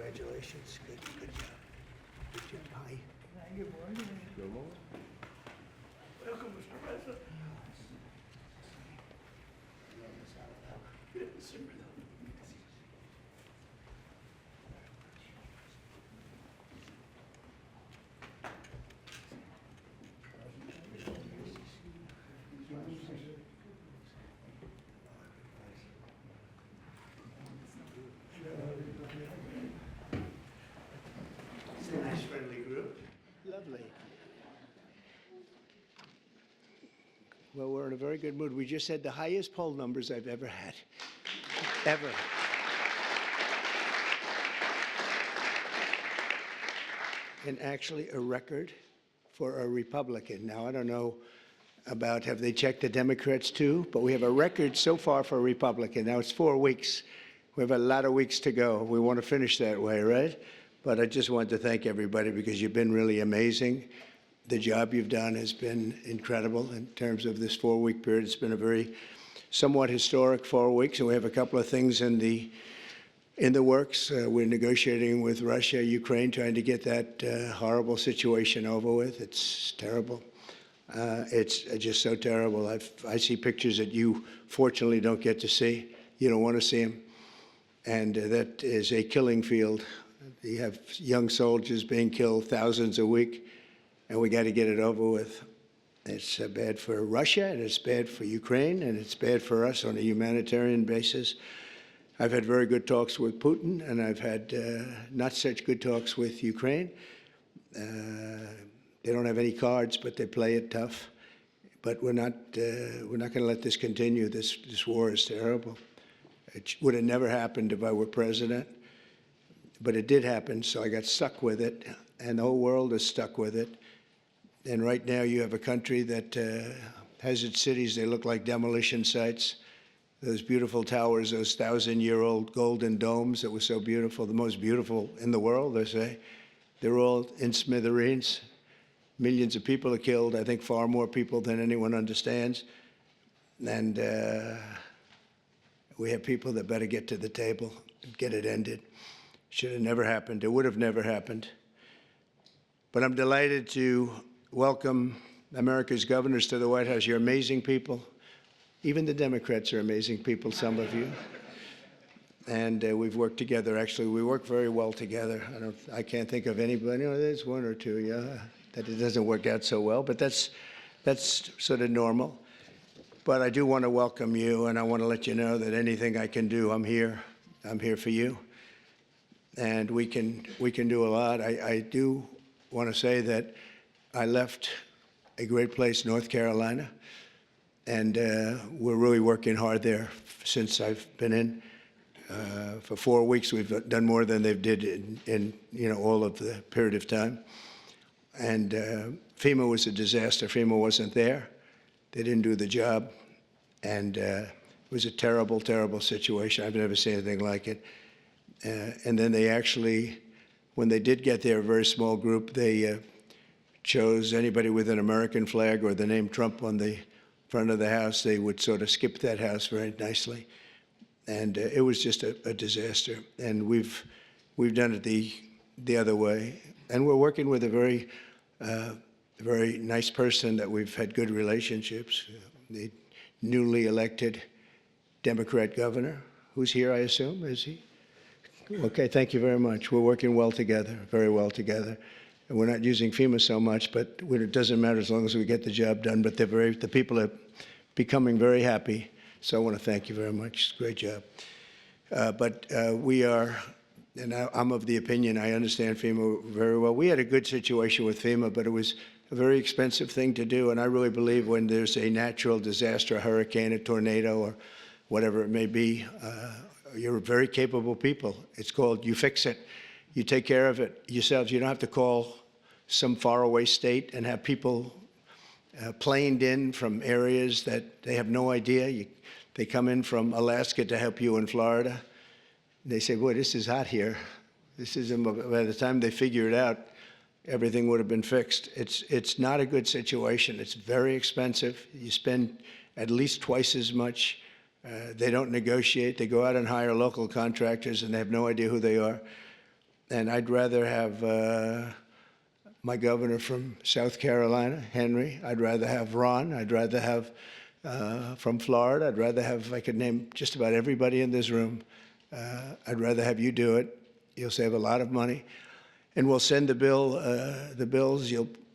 Congratulations. Good job. Good job. Hi. Good morning. Welcome, Mr. President. It's a nice friendly group. Lovely. Well, we're in a very good mood. We just had the highest poll numbers I've ever had. Ever. And actually a record for a Republican. Now, I don't know about, have they checked the Democrats too? But we have a record so far for a Republican. Now it's 4 weeks. We have a lot of weeks to go. We want to finish that way, right? But I just wanted to thank everybody because you've been really amazing. The job you've done has been incredible in terms of this 4-week period. It's been a very somewhat historic 4 weeks, and we have a couple of things in the works. We're negotiating with Russia, Ukraine, trying to get that horrible situation over with. It's terrible. It's just so terrible. I see pictures that you fortunately don't get to see. You don't want to see them. And that is a killing field. You have young soldiers being killed, thousands a week, and we got to get it over with. It's bad for Russia, and it's bad for Ukraine, and it's bad for us on a humanitarian basis. I've had very good talks with Putin, and I've had not such good talks with Ukraine. They don't have any cards, but they play it tough. But we're not going to let this continue. This war is terrible. It would have never happened if I were president, but it did happen, so I got stuck with it, and the whole world is stuck with it. And right now you have a country that has its cities, they look like demolition sites. Those beautiful towers, those 1,000-year-old golden domes that were so beautiful, the most beautiful in the world, they say, they're all in smithereens. Millions of people are killed, I think far more people than anyone understands. And we have people that better get to the table and get it ended. Should have never happened. It would have never happened. But I'm delighted to welcome America's governors to the White House. You're amazing people. Even the Democrats are amazing people, some of you. And we've worked together. Actually, we work very well together. I can't think of anybody. You know, there's one or two, yeah, that it doesn't work out so well. But that's sort of normal. But I do want to welcome you, and I want to let you know that anything I can do, I'm here. I'm here for you. And we can do a lot. I do want to say that I left a great place, North Carolina, and we're really working hard there since I've been in. For 4 weeks, we've done more than they've did in all of the period of time. And FEMA was a disaster. FEMA wasn't there. They didn't do the job, and it was a terrible, terrible situation. I've never seen anything like it. And then they actually, when they did get there, a very small group, they chose anybody with an American flag or the name Trump on the front of the house. They would sort of skip that house very nicely. And it was just a disaster. And we've done it the other way. And we're working with a very nice person that we've had good relationships, the newly elected Democrat governor, who's here, I assume, is he? Okay, thank you very much. We're working well together, very well together. And we're not using FEMA so much, but it doesn't matter as long as we get the job done. But the people are becoming very happy. So I want to thank you very much. Great job. But we are, and I'm of the opinion, I understand FEMA very well. We had a good situation with FEMA, but it was a very expensive thing to do. And I really believe when there's a natural disaster, a hurricane, a tornado, or whatever it may be, you're very capable people. It's called you fix it. You take care of it yourselves. You don't have to call some faraway state and have people planed in from areas that they have no idea. They come in from Alaska to help you in Florida. They say, boy, this is hot here. This is, by the time they figure it out, everything would have been fixed. It's not a good situation. It's very expensive. You spend at least twice as much. They don't negotiate. They go out and hire local contractors, and they have no idea who they are. And I'd rather have my governor from South Carolina, Henry. I'd rather have Ron. I'd rather have from Florida. I'd rather have, if I could name just about everybody in this room. I'd rather have you do it. You'll save a lot of money. And we'll send the bills.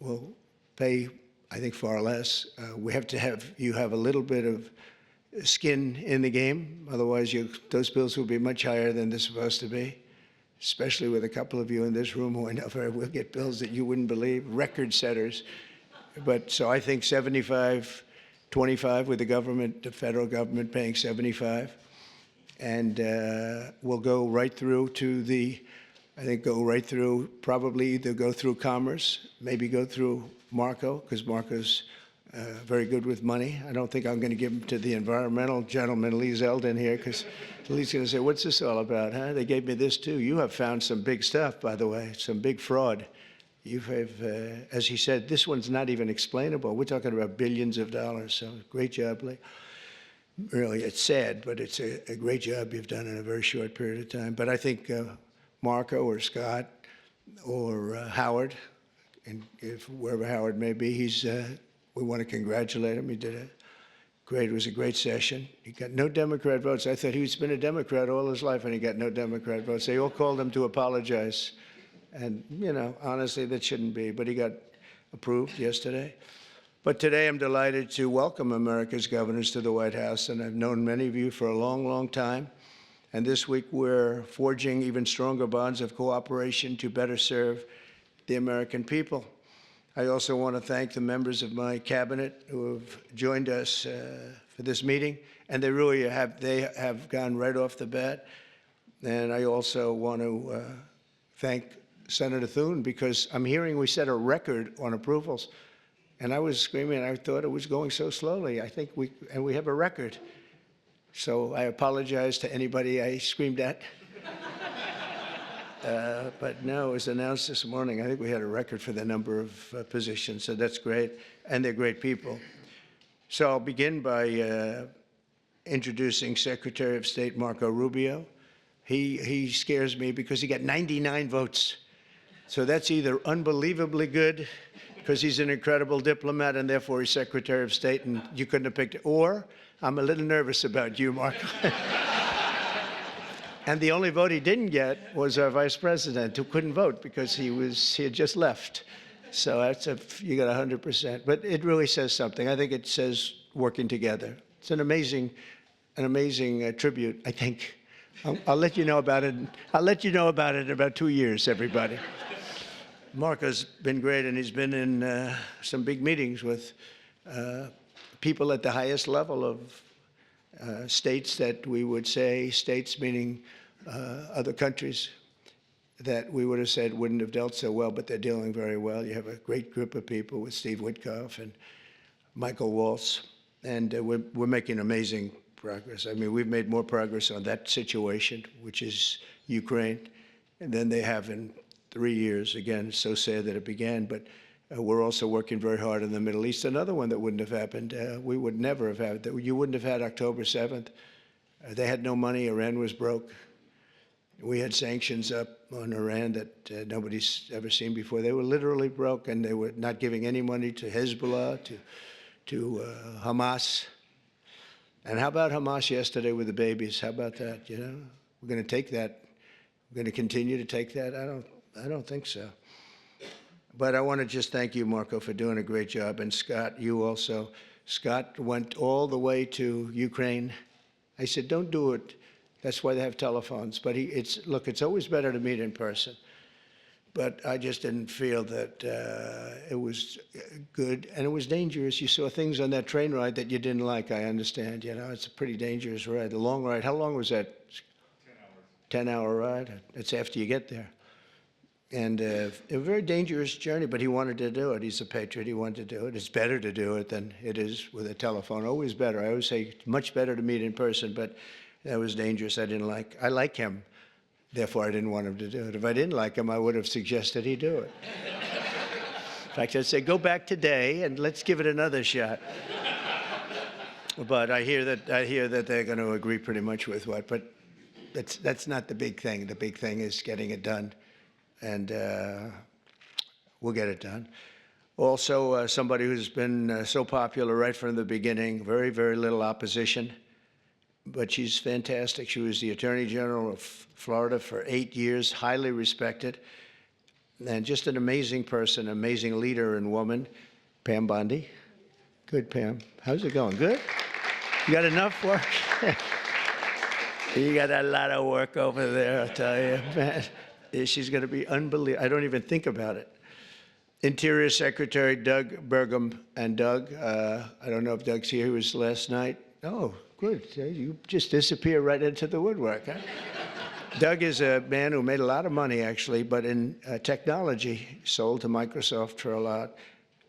We'll pay, I think, far less. We have to have you have a little bit of skin in the game. Otherwise, those bills will be much higher than they're supposed to be, especially with a couple of you in this room who I know will get bills that you wouldn't believe, record setters. But so I think 75-25 with the government, the federal government paying 75. And we'll go right through to probably either go through Commerce, maybe go through Marco, because Marco's very good with money. I don't think I'm going to give him to the environmental gentleman, Lee Zeldin here, because Lee's going to say, what's this all about, huh? They gave me this too. You have found some big stuff, by the way, some big fraud. You have, as he said, this one's not even explainable. We're talking about billions of dollars, so great job, Lee. Really, it's sad, but it's a great job you've done in a very short period of time. But I think Marco or Scott or Howard, and if wherever Howard may be, we want to congratulate him. It was a great session. He got no Democrat votes. I thought he's been a Democrat all his life, and he got no Democrat votes. They all called him to apologize. And, honestly, that shouldn't be. But he got approved yesterday. But today I'm delighted to welcome America's governors to the White House, and I've known many of you for a long, long time. And this week we're forging even stronger bonds of cooperation to better serve the American people. I also want to thank the members of my cabinet who have joined us for this meeting, and they really have gone right off the bat. And I also want to thank Senator Thune, because I'm hearing we set a record on approvals. And I was screaming, I thought it was going so slowly. I think we have a record. So I apologize to anybody I screamed at. But no, it was announced this morning. I think we had a record for the number of positions, so that's great. And they're great people. So I'll begin by introducing Secretary of State Marco Rubio. He scares me because he got 99 votes. So that's either unbelievably good, because he's an incredible diplomat and therefore he's Secretary of State and you couldn't have picked it, or I'm a little nervous about you, Marco. And the only vote he didn't get was our Vice President, who couldn't vote because he had just left. So you got 100%. But it really says something. I think it says working together. It's an amazing tribute, I think. I'll let you know about it. I'll let you know about it in about 2 years, everybody. Marco's been great, and he's been in some big meetings with people at the highest level of states that we would say, states meaning other countries that we would have said wouldn't have dealt so well, but they're dealing very well. You have a great group of people with Steve Witkoff and Michael Waltz, and we're making amazing progress. I mean, we've made more progress on that situation, which is Ukraine, than they have in 3 years. Again, it's so sad that it began, but we're also working very hard in the Middle East. Another one that wouldn't have happened, we would never have had, that you wouldn't have had October 7th. They had no money. Iran was broke. We had sanctions up on Iran that nobody's ever seen before. They were literally broke, and they were not giving any money to Hezbollah, to Hamas. And how about Hamas yesterday with the babies? How about that? We're going to take that. We're going to continue to take that. I don't think so. But I want to just thank you, Marco, for doing a great job. And Scott, you also. Scott went all the way to Ukraine. I said, don't do it. That's why they have telephones. But look, it's always better to meet in person. But I just didn't feel that it was good. And it was dangerous. You saw things on that train ride that you didn't like, I understand. It's a pretty dangerous ride. The long ride, how long was that? 10 hours. 10-hour ride. That's after you get there. And a very dangerous journey, but he wanted to do it. He's a patriot. He wanted to do it. It's better to do it than it is with a telephone. Always better. I always say it's much better to meet in person, but that was dangerous. I like him. Therefore, I didn't want him to do it. If I didn't like him, I would have suggested he do it. In fact, I'd say, go back today and let's give it another shot. But I hear that they're going to agree pretty much with what. But that's not the big thing. The big thing is getting it done. and we'll get it done. Also, somebody who's been so popular right from the beginning, very, very little opposition, but she's fantastic. She was the Attorney General of Florida for 8 years, highly respected, and just an amazing person, amazing leader and woman, Pam Bondi. Good, Pam. How's it going? Good? You got enough work? You got a lot of work over there, I'll tell you, man. She's going to be unbelievable. I don't even think about it. Interior Secretary Doug Burgum. And Doug, I don't know if Doug's here. He was last night. Oh, good. You just disappear right into the woodwork, huh? Doug is a man who made a lot of money, actually, but in technology, sold to Microsoft for a lot,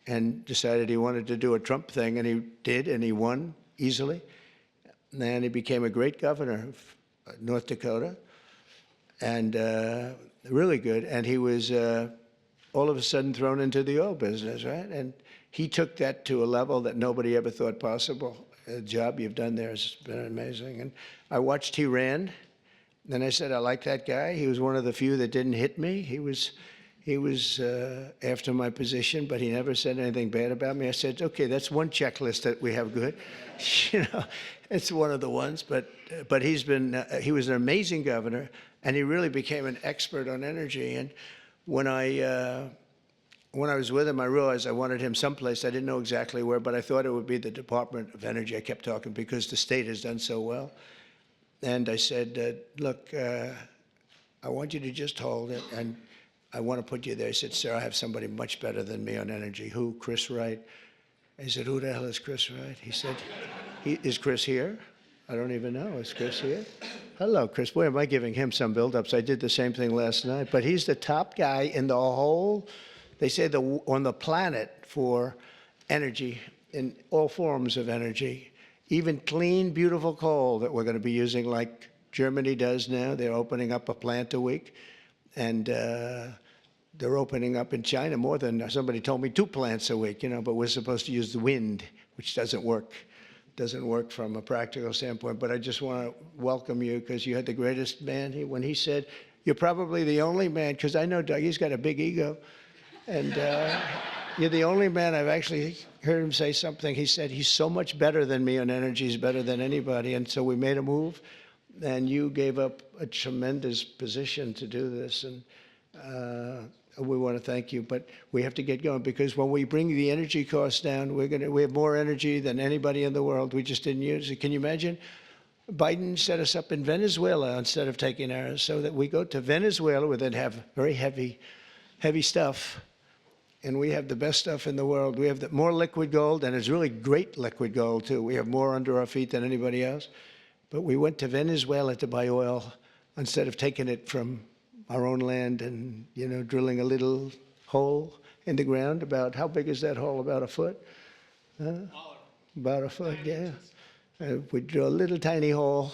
and decided he wanted to do a Trump thing, and he did, and he won easily. And he became a great governor of North Dakota, and really good. And he was all of a sudden thrown into the oil business, right? And he took that to a level that nobody ever thought possible. The job you've done there has been amazing. And I watched he ran, and I said, I like that guy. He was one of the few that didn't hit me. He was after my position, but he never said anything bad about me. I said, okay, that's one checklist that we have good. You know, it's one of the ones, but he was an amazing governor, and he really became an expert on energy. And when I was with him, I realized I wanted him someplace. I didn't know exactly where, but I thought it would be the Department of Energy. I kept talking because the state has done so well. And I said, look, I want you to just hold it, and I want to put you there. He said, sir, I have somebody much better than me on energy. Who? Chris Wright. I said, who the hell is Chris Wright? He said, is Chris here? I don't even know. Is Chris here? Hello, Chris. Boy, am I giving him some build-ups. I did the same thing last night. But he's the top guy in the whole, they say, on the planet for energy, in all forms of energy, even clean, beautiful coal that we're going to be using like Germany does now. They're opening up a plant a week. And they're opening up in China more than, somebody told me, 2 plants a week, you know, but we're supposed to use the wind, which doesn't work. Doesn't work from a practical standpoint. But I just want to welcome you because you had the greatest man. When he said, you're probably the only man, because I know Doug, he's got a big ego. And you're the only man I've actually heard him say something. He said, he's so much better than me on energy, he's better than anybody. And so we made a move. And you gave up a tremendous position to do this, and we want to thank you. But we have to get going because when we bring the energy costs down, we have more energy than anybody in the world. We just didn't use it. Can you imagine? Biden set us up in Venezuela instead of taking ours, so that we go to Venezuela where they have very heavy stuff, and we have the best stuff in the world. We have more liquid gold, and it's really great liquid gold too. We have more under our feet than anybody else. But we went to Venezuela to buy oil instead of taking it from our own land and, you know, drilling a little hole in the ground. About, how big is that hole? About a foot? About a foot, yeah. We drill a little tiny hole,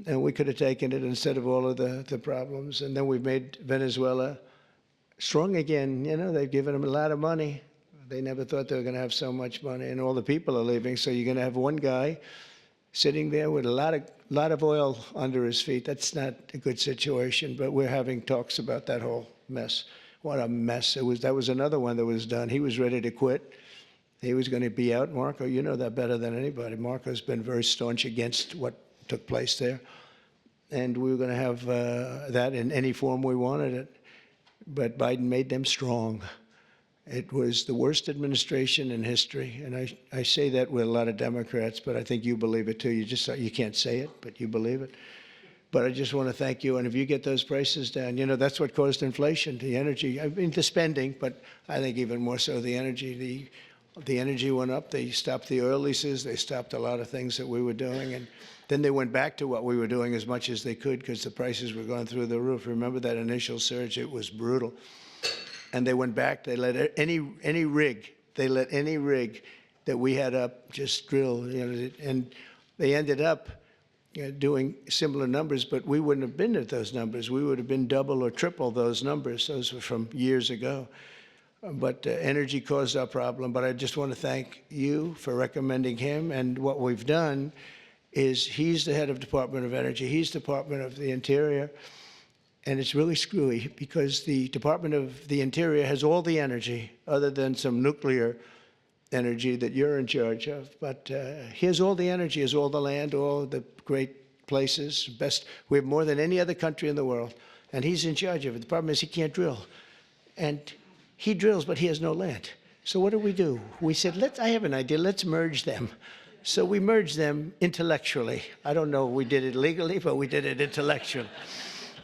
and we could have taken it instead of all of the problems. And then we've made Venezuela strong again. You know, they've given them a lot of money. They never thought they were going to have so much money, and all the people are leaving. So you're going to have one guy sitting there with a lot of oil under his feet. That's not a good situation, but we're having talks about that whole mess. What a mess. That was another one that was done. He was ready to quit. He was going to be out. Marco, you know that better than anybody. Marco's been very staunch against what took place there. And we were going to have that in any form we wanted it. But Biden made them strong. It was the worst administration in history, and I say that with a lot of Democrats, but I think you believe it too. You can't say it, but you believe it. But I just want to thank you, and if you get those prices down, you know, that's what caused inflation, the energy. I mean, the spending, but I think even more so the energy. The energy went up. They stopped the oil leases. They stopped a lot of things that we were doing, and then they went back to what we were doing as much as they could because the prices were going through the roof. Remember that initial surge? It was brutal. And they went back. They let any rig that we had up just drill, you know, and they ended up doing similar numbers, but we wouldn't have been at those numbers. We would have been double or triple those numbers. Those were from years ago. But energy caused our problem. But I just want to thank you for recommending him. And what we've done is he's the head of Department of Energy. He's Department of the Interior. And it's really screwy because the Department of the Interior has all the energy, other than some nuclear energy that you're in charge of. But he has all the energy, has all the land, all the great places, best. We have more than any other country in the world, and he's in charge of it. The problem is he can't drill. And he drills, but he has no land. So what do? We said, I have an idea, let's merge them. So we merged them intellectually. I don't know if we did it legally, but we did it intellectually.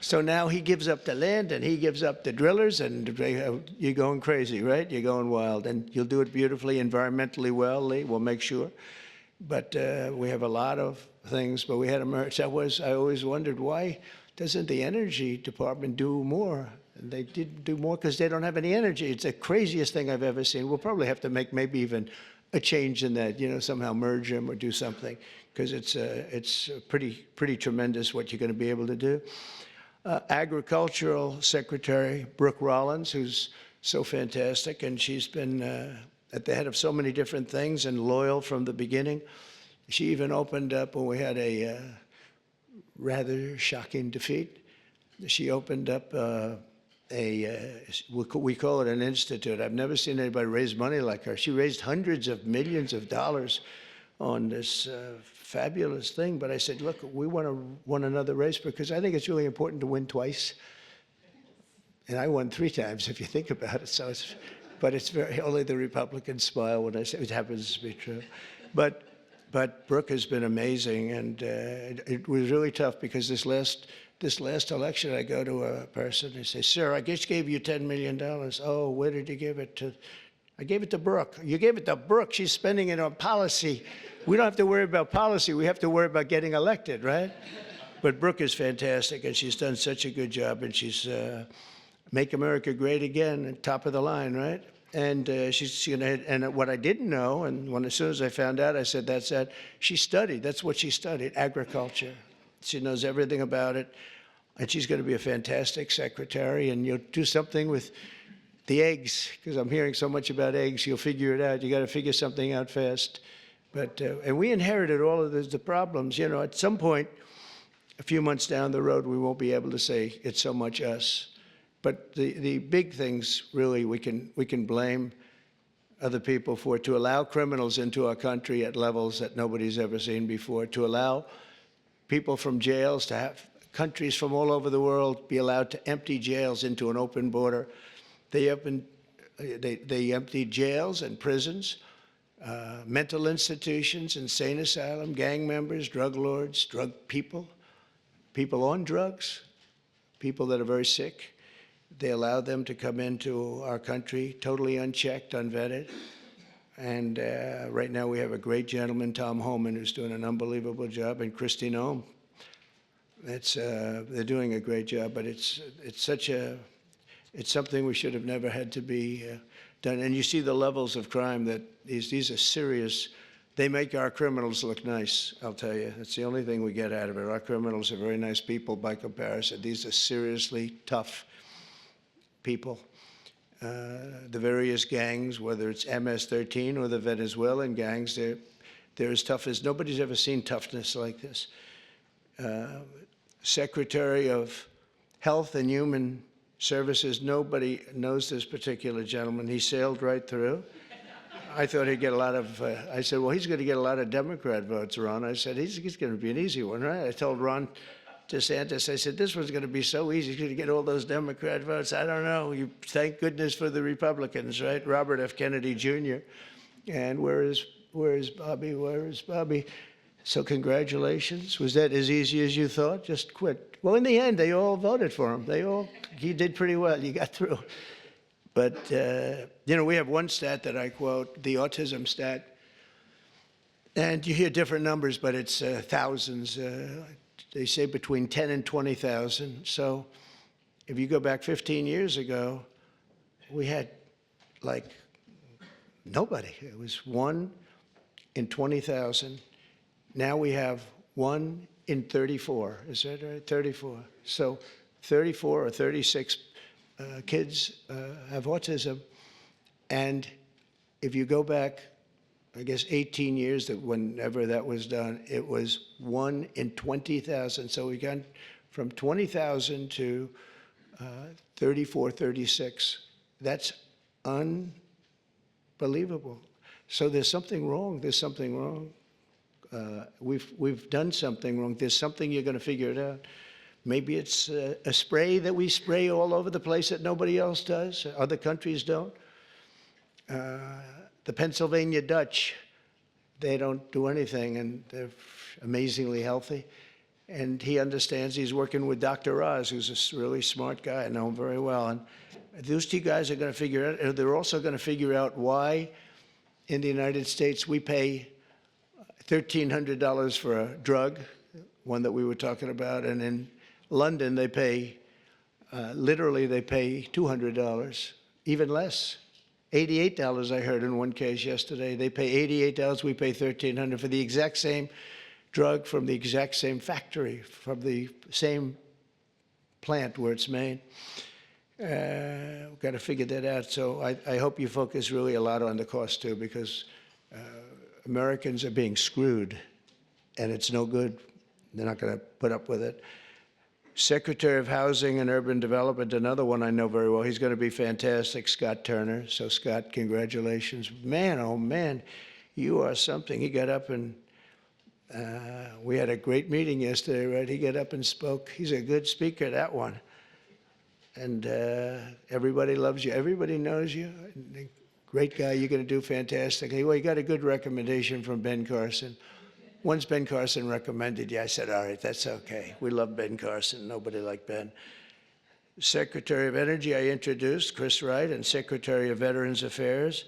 So now he gives up the land and he gives up the drillers, and you're going crazy, right? You're going wild, and you'll do it beautifully, environmentally well, Lee, we'll make sure. But we have a lot of things, but we had a merge. I always wondered, why doesn't the Energy Department do more? And they didn't do more because they don't have any energy. It's the craziest thing I've ever seen. We'll probably have to make maybe even a change in that, somehow merge them or do something, because it's pretty tremendous what you're going to be able to do. Agricultural Secretary Brooke Rollins, who's so fantastic, and she's been at the head of so many different things and loyal from the beginning. She even opened up when we had a rather shocking defeat. She opened up we call it an institute. I've never seen anybody raise money like her. She raised hundreds of millions of dollars on this fabulous thing. But I said, look, we want to win another race because I think it's really important to win twice. And I won 3 times, if you think about it. So but it's only the Republicans smile when I say it happens to be true. But Brooke has been amazing, and it was really tough because this last election, I go to a person and say, sir, I just gave you $10 million. Oh, where did you give it to? I gave it to Brooke. You gave it to Brooke. She's spending it on policy. We don't have to worry about policy. We have to worry about getting elected, right? But Brooke is fantastic, and she's done such a good job, and she's make America great again, top of the line, right? And she's going to, and what I didn't know, and as soon as I found out, I said, that's that. She studied, that's what she studied, agriculture. She knows everything about it, and she's going to be a fantastic secretary, and you'll do something with the eggs, because I'm hearing so much about eggs. You'll figure it out. You got to figure something out fast. But and we inherited all of the problems. At some point, a few months down the road, we won't be able to say it's so much us. But the big things, really, we can blame other people for, to allow criminals into our country at levels that nobody's ever seen before, to allow people from jails, to have countries from all over the world be allowed to empty jails into an open border. They emptied jails and prisons, mental institutions, insane asylum, gang members, drug lords, drug people on drugs, people that are very sick. They allowed them to come into our country totally unchecked, unvetted. And right now we have a great gentleman, Tom Homan, who's doing an unbelievable job, and Kristi Noem. They're doing a great job, but it's something we should have never had to be done. And you see the levels of crime that these are serious. They make our criminals look nice, I'll tell you. That's the only thing we get out of it. Our criminals are very nice people by comparison. These are seriously tough people. The various gangs, whether it's MS-13 or the Venezuelan gangs, they're as tough as nobody's ever seen toughness like this. Secretary of Health and Human Services, nobody knows this particular gentleman. He sailed right through. I thought he'd get a lot of, I said, well, he's going to get a lot of Democrat votes, Ron. I said, he's going to be an easy one, right? I told Ron DeSantis, I said, this one's going to be so easy. He's going to get all those Democrat votes. I don't know. Thank goodness for the Republicans, right? Robert F. Kennedy Jr. And where is Bobby? Where is Bobby? So congratulations. Was that as easy as you thought? Just quit. Well, in the end, they all voted for him. He did pretty well. You got through. But, we have one stat that I quote, the autism stat. And you hear different numbers, but it's thousands. They say between 10 and 20,000. So if you go back 15 years ago, we had like nobody. It was 1 in 20,000. Now we have 1 in 34. Is that right? 34. So 34 or 36 kids have autism. And if you go back, I guess 18 years, that whenever that was done, it was 1 in 20,000. So we got from 20,000 to 34, 36. That's unbelievable. So there's something wrong. There's something wrong. We've done something wrong. There's something, you're going to figure it out. Maybe it's a spray that we spray all over the place that nobody else does, other countries don't. The Pennsylvania Dutch, they don't do anything, and they're amazingly healthy. And he understands. He's working with Dr. Oz, who's a really smart guy. I know him very well. And those two guys are going to figure it out. They're also going to figure out why in the United States we pay $1,300 for a drug, one that we were talking about, and in London they pay, literally they pay $200, even less. $88 I heard in one case yesterday. They pay $88, we pay $1,300 for the exact same drug from the exact same factory, from the same plant where it's made. We've got to figure that out. So I hope you focus really a lot on the cost too, because Americans are being screwed, and it's no good. They're not going to put up with it. Secretary of Housing and Urban Development, another one I know very well. He's going to be fantastic, Scott Turner. So Scott, congratulations. Man, oh man, you are something. He got up and we had a great meeting yesterday, right? He got up and spoke. He's a good speaker, that one. And everybody loves you. Everybody knows you. Great guy. You're going to do fantastically. Well, you got a good recommendation from Ben Carson. Once Ben Carson recommended you, I said, all right, that's okay. We love Ben Carson. Nobody like Ben. Secretary of Energy, I introduced, Chris Wright, and Secretary of Veterans Affairs,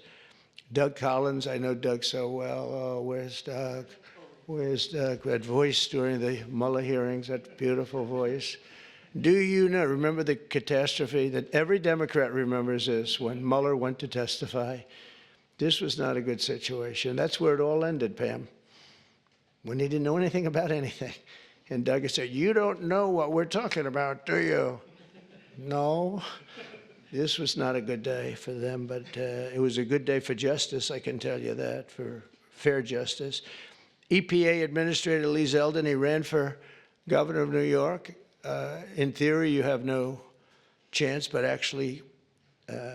Doug Collins. I know Doug so well. Oh, where's Doug? Where's Doug? That voice during the Mueller hearings, that beautiful voice. Do you know, remember the catastrophe that every Democrat remembers this, when Mueller went to testify? This was not a good situation. That's where it all ended, Pam, when he didn't know anything about anything. And Doug said, you don't know what we're talking about, do you? No. This was not a good day for them, but it was a good day for justice, I can tell you that, for fair justice. EPA Administrator Lee Zeldin, he ran for governor of New York. In theory, you have no chance, but actually,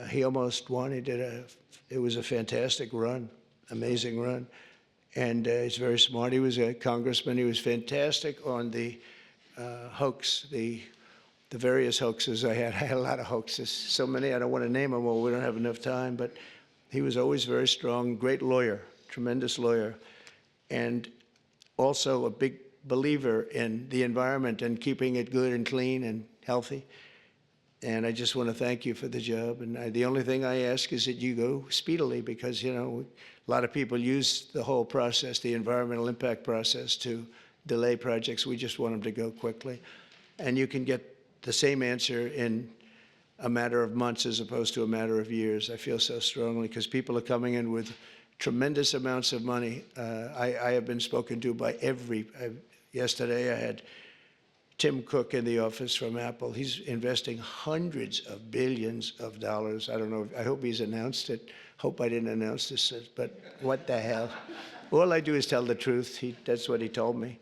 he almost won. It was a fantastic run, amazing run. And he's very smart. He was a congressman. He was fantastic on the hoax, the various hoaxes I had. I had a lot of hoaxes, so many I don't want to name them all. We don't have enough time, but he was always very strong, great lawyer, tremendous lawyer, and also a big believer in the environment and keeping it good and clean and healthy. And I just want to thank you for the job. And the only thing I ask is that you go speedily, because, you know, a lot of people use the whole process, the environmental impact process, to delay projects. We just want them to go quickly. And you can get the same answer in a matter of months as opposed to a matter of years. I feel so strongly, because people are coming in with tremendous amounts of money. I have been spoken to by yesterday I had Tim Cook in the office from Apple. He's investing hundreds of billions of dollars. I don't know, I hope he's announced it. Hope I didn't announce this, but what the hell? All I do is tell the truth. That's what he told me.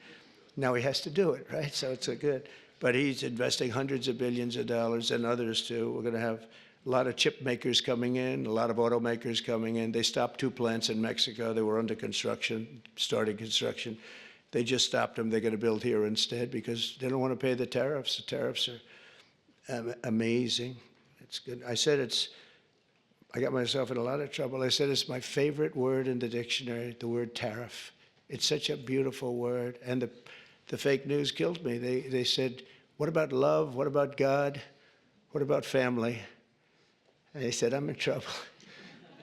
Now he has to do it, right? So it's good. But he's investing hundreds of billions of dollars, and others too. We're going to have a lot of chip makers coming in, a lot of automakers coming in. They stopped 2 plants in Mexico. They were under construction, starting construction. They just stopped them. They're going to build here instead because they don't want to pay the tariffs. The tariffs are amazing. It's good. I got myself in a lot of trouble. I said it's my favorite word in the dictionary, the word tariff. It's such a beautiful word. And the fake news killed me. They said, what about love? What about God? What about family? And they said, I'm in trouble.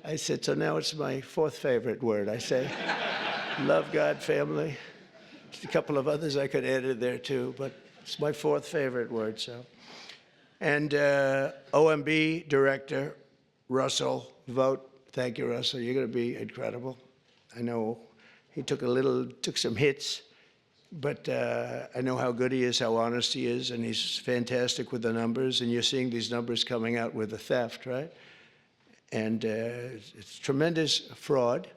I said, so now it's my 4th favorite word. I say, love, God, family. Just a couple of others I could add in there too, but it's my 4th favorite word. So, and OMB Director Russell Vogt. Thank you, Russell. You're going to be incredible. I know he took some hits, but I know how good he is, how honest he is, and he's fantastic with the numbers. And you're seeing these numbers coming out with the theft, right? And it's tremendous fraud,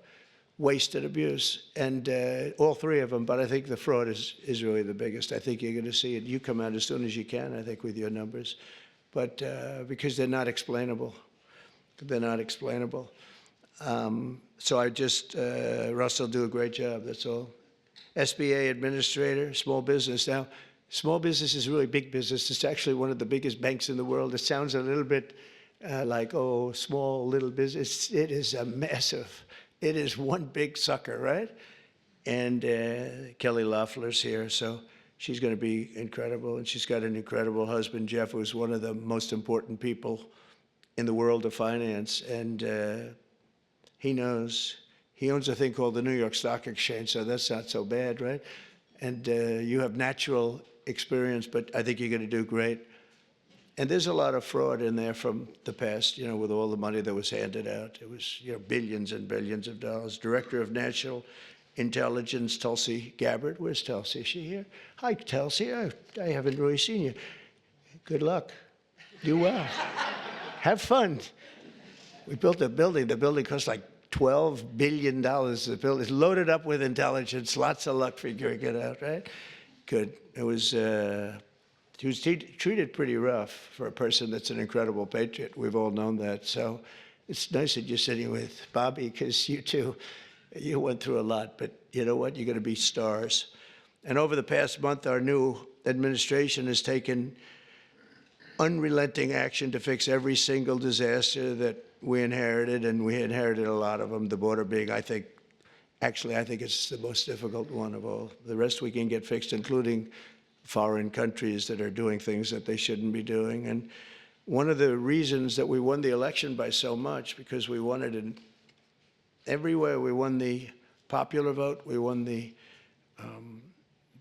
wasted abuse, and all 3 of them. But I think the fraud is really the biggest. I think you're going to see it. You come out as soon as you can, I think, with your numbers. but because they're not explainable. They're not explainable. So I just, Russell, do a great job, that's all. SBA administrator, small business. Now, small business is really big business. It's actually one of the biggest banks in the world. It sounds a little bit like, oh, small, little business. It is a massive, it is one big sucker, right? And Kelly Loeffler's here, so she's going to be incredible. And she's got an incredible husband, Jeff, who's one of the most important people in the world of finance. And he knows. He owns a thing called the New York Stock Exchange, so that's not so bad, right? And you have natural experience, but I think you're going to do great. And there's a lot of fraud in there from the past, you know, with all the money that was handed out. It was, you know, billions and billions of dollars. Director of National Intelligence, Tulsi Gabbard. Where's Tulsi? Is she here? Hi, Tulsi. I haven't really seen you. Good luck. Do well. Have fun. We built a building. The building cost like $12 billion to build. It's loaded up with intelligence. Lots of luck figuring it out, right? Good. It was, he was treated pretty rough for a person that's an incredible patriot. We've all known that. So it's nice that you're sitting with Bobby, because you too, you went through a lot. But you know what? You're going to be stars. And over the past month, our new administration has taken unrelenting action to fix every single disaster that we inherited, and we inherited a lot of them, the border being, I think it's the most difficult one of all. The rest we can get fixed, including foreign countries that are doing things that they shouldn't be doing. And one of the reasons that we won the election by so much, because we won it in everywhere. We won the popular vote. We won the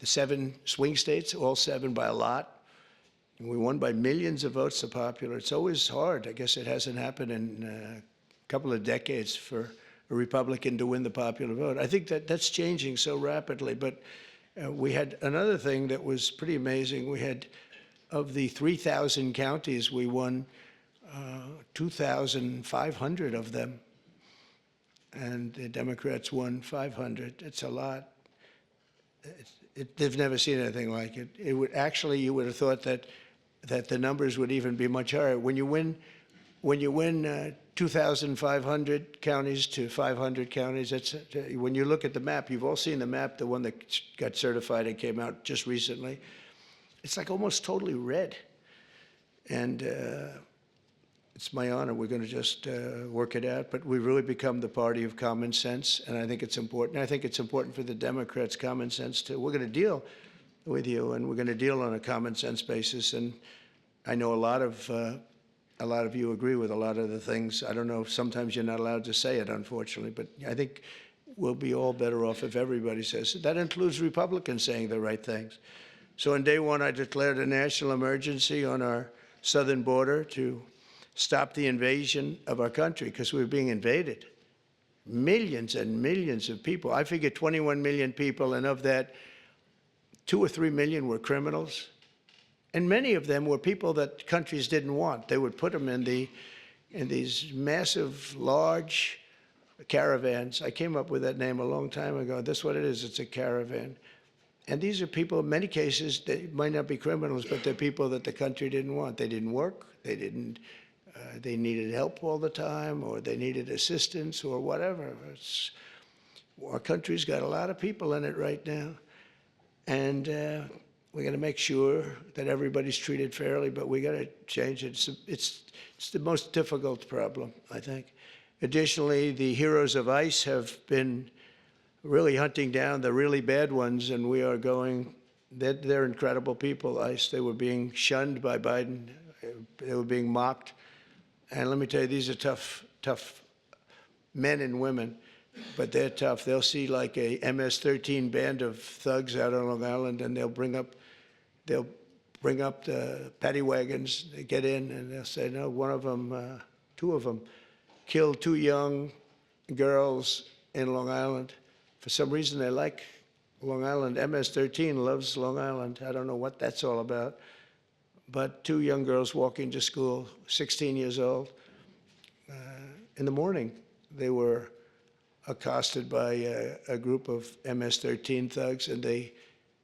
7 swing states, all 7 by a lot. And we won by millions of votes, the popular. It's always hard. I guess it hasn't happened in a couple of decades for a Republican to win the popular vote. I think that that's changing so rapidly. But we had another thing that was pretty amazing. We had, of the 3,000 counties, we won 2,500 of them. And the Democrats won 500. It's a lot. They've never seen anything like it. It would actually, you would have thought that the numbers would even be much higher. When you win 2,500 counties to 500 counties, that's, when you look at the map, you've all seen the map, the one that got certified and came out just recently. It's like almost totally red. And it's my honor. We're going to just work it out. But we've really become the party of common sense, and I think it's important. I think it's important for the Democrats' common sense too. We're going to deal with you, and we're going to deal on a common sense basis. And I know a lot of you agree with a lot of the things. I don't know, sometimes you're not allowed to say it, unfortunately, but I think we'll be all better off if everybody says it. That includes Republicans saying the right things. So on day one, I declared a national emergency on our southern border to stop the invasion of our country, because we were being invaded. Millions and millions of people. I figure 21 million people, and of that, 2 or 3 million were criminals. And many of them were people that countries didn't want. They would put them in these massive, large caravans. I came up with that name a long time ago. That's what it is. It's a caravan. And these are people, in many cases, they might not be criminals, but they're people that the country didn't want. They didn't work. They didn't. They needed help all the time, or they needed assistance, or whatever. Our country's got a lot of people in it right now. And we're going to make sure that everybody's treated fairly, but we got to change it. It's the most difficult problem, I think. Additionally, the heroes of ICE have been really hunting down the really bad ones, and we are going, they're incredible people, ICE. They were being shunned by Biden. They were being mocked. And let me tell you, these are tough men and women. But they're tough. They'll see like a MS-13 band of thugs out on Long Island, and they'll bring up the paddy wagons. They get in, and they'll say, no, one of them, 2 of them, killed 2 young girls in Long Island. For some reason, they like Long Island. MS-13 loves Long Island. I don't know what that's all about. But 2 young girls walking to school, 16 years old. In the morning, they were accosted by a group of MS-13 thugs, and they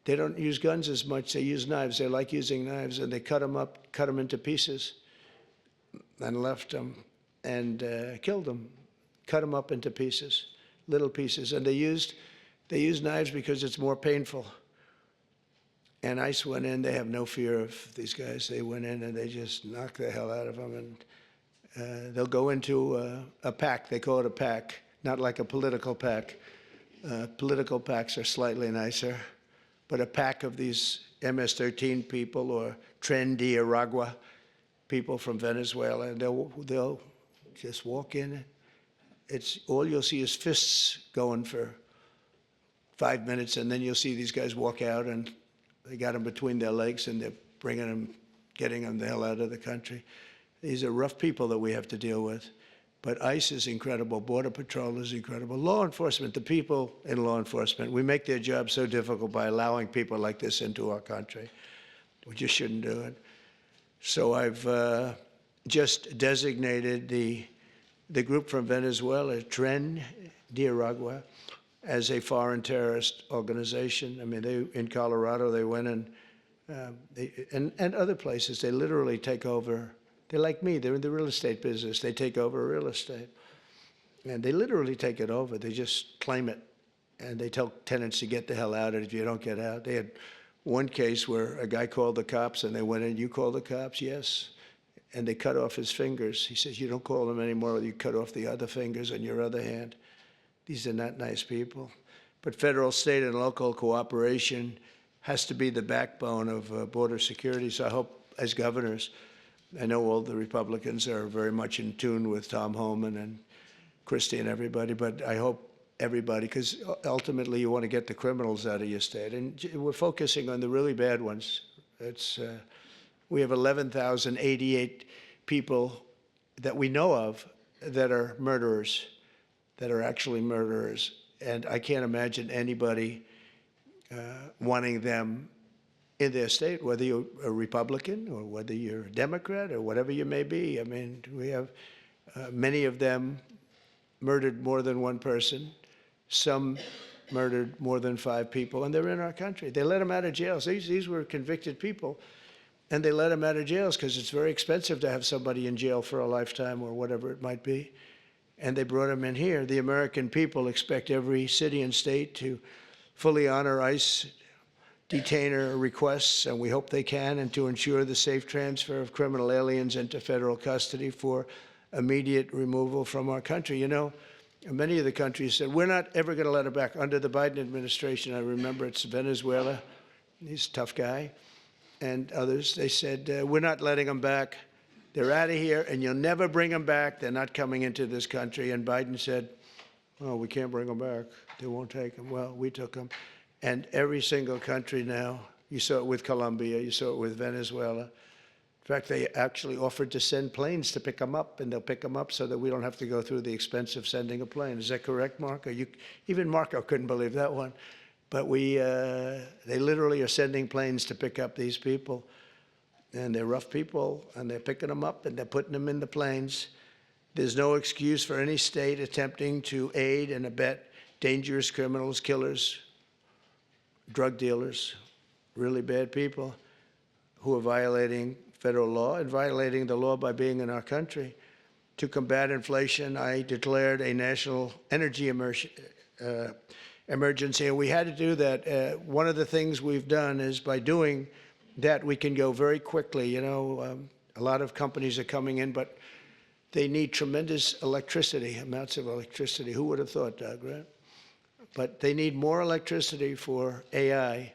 They don't use guns as much. They use knives. They like using knives, and they cut them up, cut them into pieces, and left them, and killed them, cut them up into pieces, little pieces. And they used knives because it's more painful. And ICE went in. They have no fear of these guys. They went in and they just knocked the hell out of them. And they'll go into a pack. They call it a pack, not like a political pack. Political packs are slightly nicer. But a pack of these MS-13 people or Tren de Aragua people from Venezuela, and they'll just walk in. It's all you'll see is fists going for 5 minutes, and then you'll see these guys walk out, and they got them between their legs, and they're bringing them, getting them the hell out of the country. These are rough people that we have to deal with. But ICE is incredible. Border Patrol is incredible. Law enforcement, the people in law enforcement, we make their job so difficult by allowing people like this into our country. We just shouldn't do it. So I've just designated the group from Venezuela, Tren de Aragua, as a foreign terrorist organization. I mean, they in Colorado, they went and other places, they literally take over. They're like me. They're in the real estate business. They take over real estate. And they literally take it over. They just claim it. And they tell tenants to get the hell out if you don't get out. They had one case where a guy called the cops, and they went in, "You call the cops?" "Yes." And they cut off his fingers. He says, "You don't call them anymore. You cut off the other fingers on your other hand." These are not nice people. But federal, state, and local cooperation has to be the backbone of border security. So I hope, as governors, I know all the Republicans are very much in tune with Tom Homan and Christie and everybody, but I hope everybody, because ultimately you want to get the criminals out of your state. And we're focusing on the really bad ones. We have 11,088 people that we know of that are murderers, that are actually murderers. And I can't imagine anybody wanting them in their state, whether you're a Republican or whether you're a Democrat or whatever you may be. I mean, we have many of them murdered more than one person. Some murdered more than 5 people, and they're in our country. They let them out of jails. These were convicted people, and they let them out of jails because it's very expensive to have somebody in jail for a lifetime or whatever it might be. And they brought them in here. The American people expect every city and state to fully honor ICE detainer requests, and we hope they can, and to ensure the safe transfer of criminal aliens into federal custody for immediate removal from our country. You know, many of the countries said, "We're not ever going to let them back." Under the Biden administration, I remember it's Venezuela. He's a tough guy. And others, they said, "We're not letting them back. They're out of here, and you'll never bring them back. They're not coming into this country." And Biden said, "Oh, we can't bring them back. They won't take them." Well, we took them. And every single country now, you saw it with Colombia, you saw it with Venezuela. In fact, they actually offered to send planes to pick them up, and they'll pick them up so that we don't have to go through the expense of sending a plane. Is that correct, Marco? Even Marco couldn't believe that one. But they literally are sending planes to pick up these people. And they're rough people, and they're picking them up, and they're putting them in the planes. There's no excuse for any state attempting to aid and abet dangerous criminals, killers, drug dealers, really bad people who are violating federal law and violating the law by being in our country. To combat inflation, I declared a national energy emergency, and we had to do that. One of the things we've done is by doing that, we can go very quickly. You know, a lot of companies are coming in, but they need tremendous electricity, amounts of electricity. Who would have thought, Doug, right? But they need more electricity for AI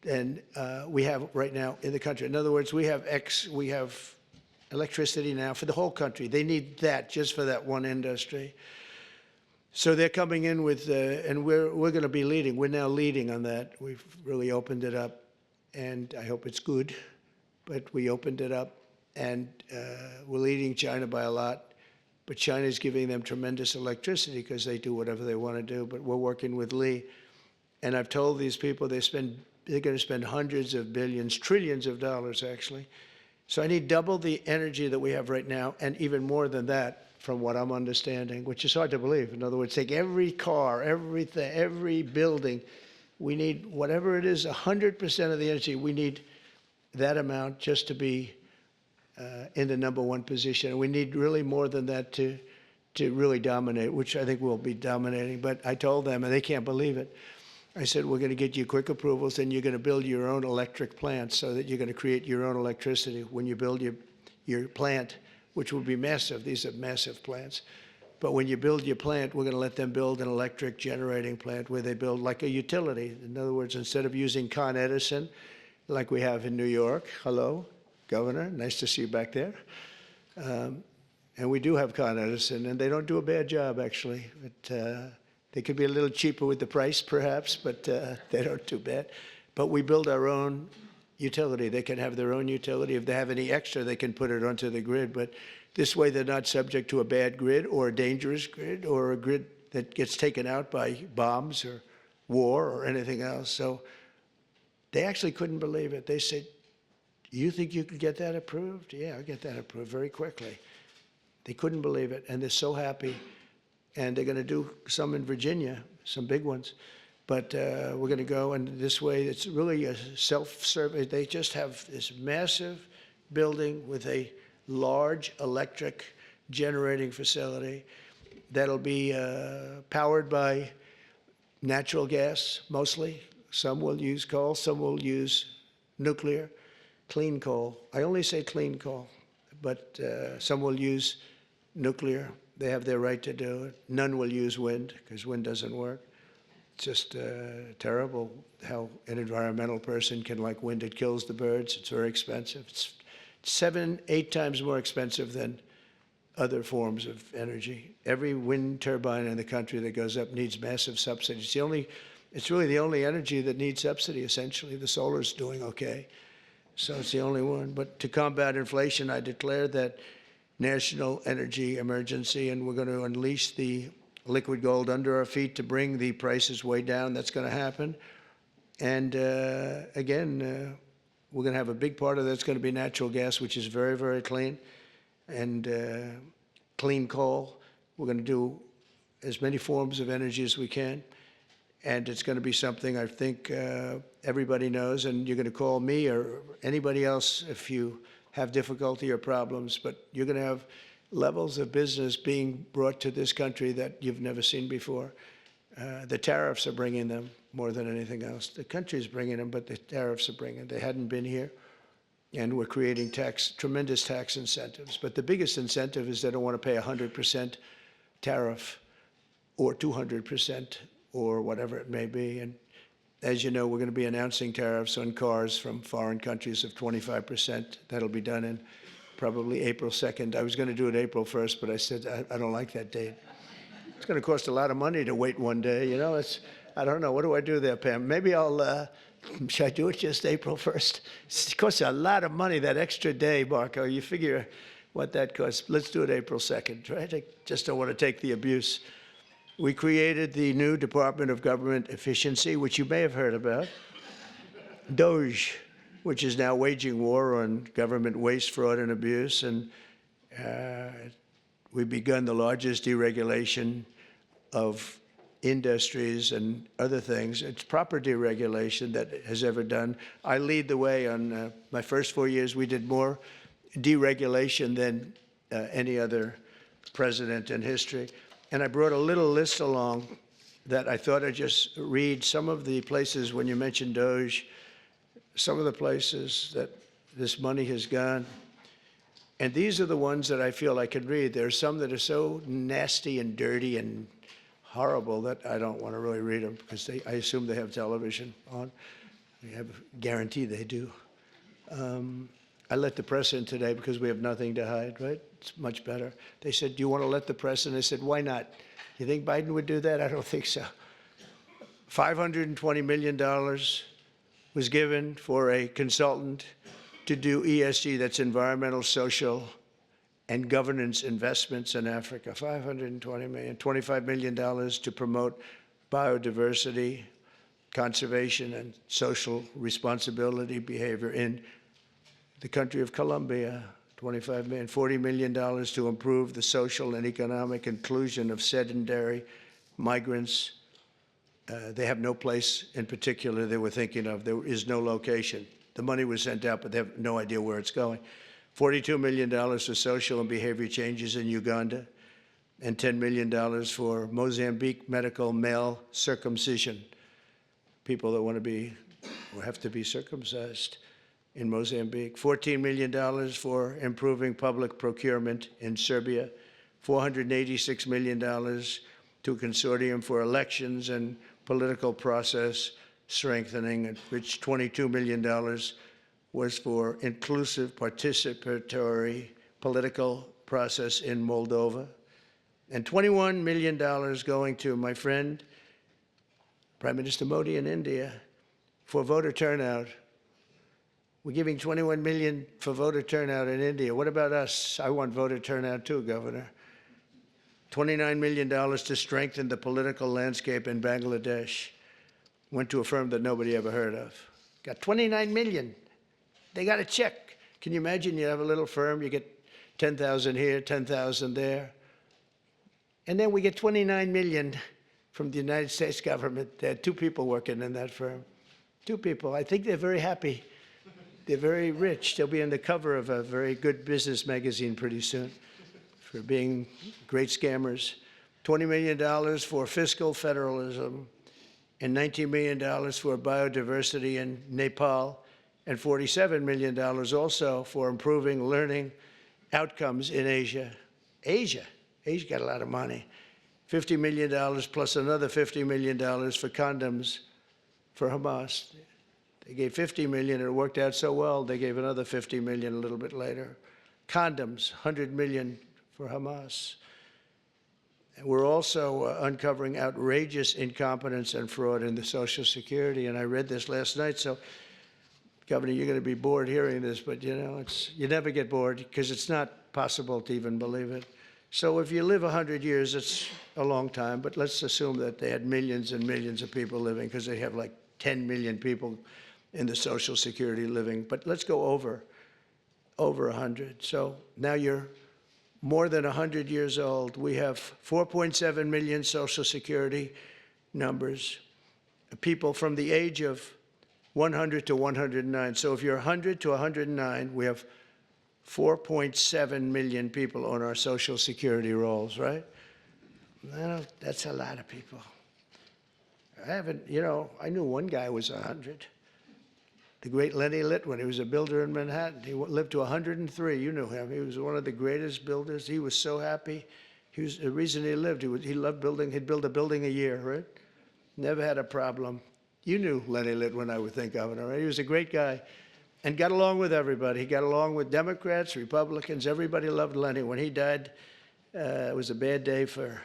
than we have right now in the country. In other words, we have electricity now for the whole country. They need that just for that one industry. So they're coming in with, and we're going to be leading. We're now leading on that. We've really opened it up, and I hope it's good. But we opened it up, and we're leading China by a lot. But China's giving them tremendous electricity because they do whatever they want to do. But we're working with Lee. And I've told these people they're going to spend hundreds of billions, trillions of dollars, actually. So I need double the energy that we have right now, and even more than that, from what I'm understanding, which is hard to believe. In other words, take every car, everything, every building, We need, whatever it is, 100% of the energy, we need that amount just to be in the #1 position. And we need really more than that to really dominate, which I think we'll be dominating. But I told them, and they can't believe it, I said, we're going to get you quick approvals, and you're going to build your own electric plant so that you're going to create your own electricity when you build your plant, which will be massive. These are massive plants. But when you build your plant, we're going to let them build an electric generating plant where they build like a utility. In other words, instead of using Con Edison, like we have in New York, hello, Governor, nice to see you back there. And we do have Con Edison, and they don't do a bad job, actually. But, they could be a little cheaper with the price, perhaps, but they don't do bad. But we build our own utility. They can have their own utility. If they have any extra, they can put it onto the grid. But this way, they're not subject to a bad grid or a dangerous grid or a grid that gets taken out by bombs or war or anything else. So they actually couldn't believe it. They said, you think you could get that approved? Yeah, I'll get that approved very quickly. They couldn't believe it, and they're so happy. And they're going to do some in Virginia, some big ones. But we're going to go, and this way, it's really a self-service. They just have this massive building with a large electric generating facility that'll be powered by natural gas, mostly. Some will use coal, some will use nuclear, clean coal. I only say clean coal, but some will use nuclear. They have their right to do it. None will use wind, because wind doesn't work. It's just terrible how an environmental person can like wind. It kills the birds. It's very expensive. It's 7, 8 times more expensive than other forms of energy. Every wind turbine in the country that goes up needs massive subsidies. It's really the only energy that needs subsidy, essentially. The solar's doing okay. So it's the only one. But to combat inflation, I declared that national energy emergency, and we're going to unleash the liquid gold under our feet to bring the prices way down. That's going to happen. And again, we're going to have a big part of that's going to be natural gas, which is very, very clean, and clean coal. We're going to do as many forms of energy as we can. And it's going to be something I think everybody knows, and you're going to call me or anybody else if you have difficulty or problems, but you're going to have levels of business being brought to this country that you've never seen before. The tariffs are bringing them more than anything else. The country's bringing them, but the tariffs are bringing them. They hadn't been here, and we're creating tremendous tax incentives. But the biggest incentive is they don't want to pay 100% tariff or 200% or whatever it may be. And as you know, we're going to be announcing tariffs on cars from foreign countries of 25%. That'll be done in probably April 2nd. I was going to do it April 1st, but I said, I don't like that date. It's going to cost a lot of money to wait one day. You know, I don't know. What do I do there, Pam? Maybe should I do it just April 1st? It costs a lot of money, that extra day, Marco. You figure what that costs. Let's do it April 2nd, right? I just don't want to take the abuse. We created the new Department of Government Efficiency, which you may have heard about, DOGE, which is now waging war on government waste, fraud, and abuse. And we've begun the largest deregulation of industries and other things. It's proper deregulation that has ever done. I lead the way on my first 4 years. We did more deregulation than any other president in history. And I brought a little list along that I thought I'd just read some of the places when you mentioned DOGE, some of the places that this money has gone. And these are the ones that I feel I could read. There are some that are so nasty and dirty and horrible that I don't want to really read them because I assume they have television on. I have a guarantee they do. I let the press in today because we have nothing to hide, right? It's much better. They said, do you want to let the press in? I said, why not? You think Biden would do that? I don't think so. $520 million was given for a consultant to do ESG, that's environmental, social, and governance investments in Africa. $520 million, $25 million to promote biodiversity, conservation, and social responsibility behavior in the country of Colombia. $25 million, $40 million to improve the social and economic inclusion of sedentary migrants They have no place in particular they were thinking of. There is no location. The money was sent out, but they have no idea where it's going. $42 million for social and behavior changes in Uganda, and $10 million for Mozambique medical male circumcision. People that want to be or have to be circumcised in Mozambique. $14 million for improving public procurement in Serbia. $486 million to a consortium for elections and political process strengthening, of which $22 million was for inclusive participatory political process in Moldova, and $21 million going to my friend, Prime Minister Modi in India, for voter turnout. We're giving $21 million for voter turnout in India. What about us? I want voter turnout too, Governor. $29 million to strengthen the political landscape in Bangladesh. Went to a firm that nobody ever heard of. Got $29 million. They got a check. Can you imagine you have a little firm, you get 10,000 here, 10,000 there. And then we get $29 million from the United States government. There are 2 people working in that firm. 2 people. I think they're very happy. They're very rich. They'll be on the cover of a very good business magazine pretty soon for being great scammers. $20 million for fiscal federalism, and $19 million for biodiversity in Nepal, and $47 million also for improving learning outcomes in Asia. Asia got a lot of money. $50 million plus another $50 million for condoms for Hamas. They gave $50 million, and it worked out so well, they gave another $50 million a little bit later. Condoms, $100 million for Hamas. And we're also uncovering outrageous incompetence and fraud in the Social Security, and I read this last night, so Governor, you're going to be bored hearing this, but you know, you never get bored because it's not possible to even believe it. So if you live 100 years, it's a long time, but let's assume that they had millions and millions of people living, because they have like 10 million people in the Social Security living, but let's go over 100. So now you're more than 100 years old. We have 4.7 million Social Security numbers, people from the age of 100 to 109. So if you're 100 to 109, we have 4.7 million people on our Social Security rolls, right? That's a lot of people. I knew one guy was 100. The great Lenny Litwin, he was a builder in Manhattan. He lived to 103. You knew him. He was one of the greatest builders. He was so happy. The reason he lived, he loved building. He'd build a building a year, right? Never had a problem. You knew Lenny Litwin, I would think, Governor, right? He was a great guy and got along with everybody. He got along with Democrats, Republicans. Everybody loved Lenny. When he died, it was a bad day for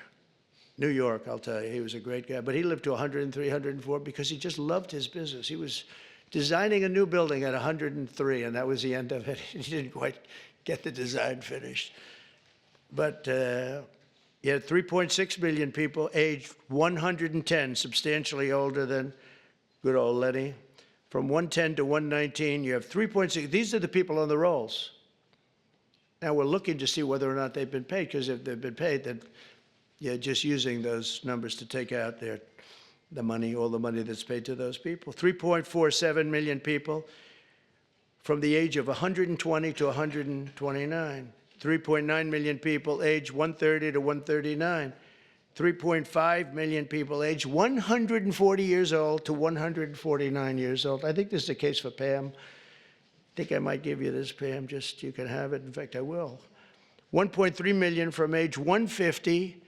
New York, I'll tell you. He was a great guy. But he lived to 103, 104 because he just loved his business. He was designing a new building at 103, and that was the end of it. He didn't quite get the design finished. But you had 3.6 million people aged 110, substantially older than good old Lenny. From 110 to 119, you have 3.6. These are the people on the rolls. Now we're looking to see whether or not they've been paid, because if they've been paid, then you're just using those numbers to take out the money, all the money that's paid to those people. 3.47 million people from the age of 120 to 129. 3.9 million people aged 130 to 139. 3.5 million people aged 140 years old to 149 years old. I think this is the case for Pam. I think I might give you this, Pam, just you can have it. In fact, I will. 1.3 million from age 150.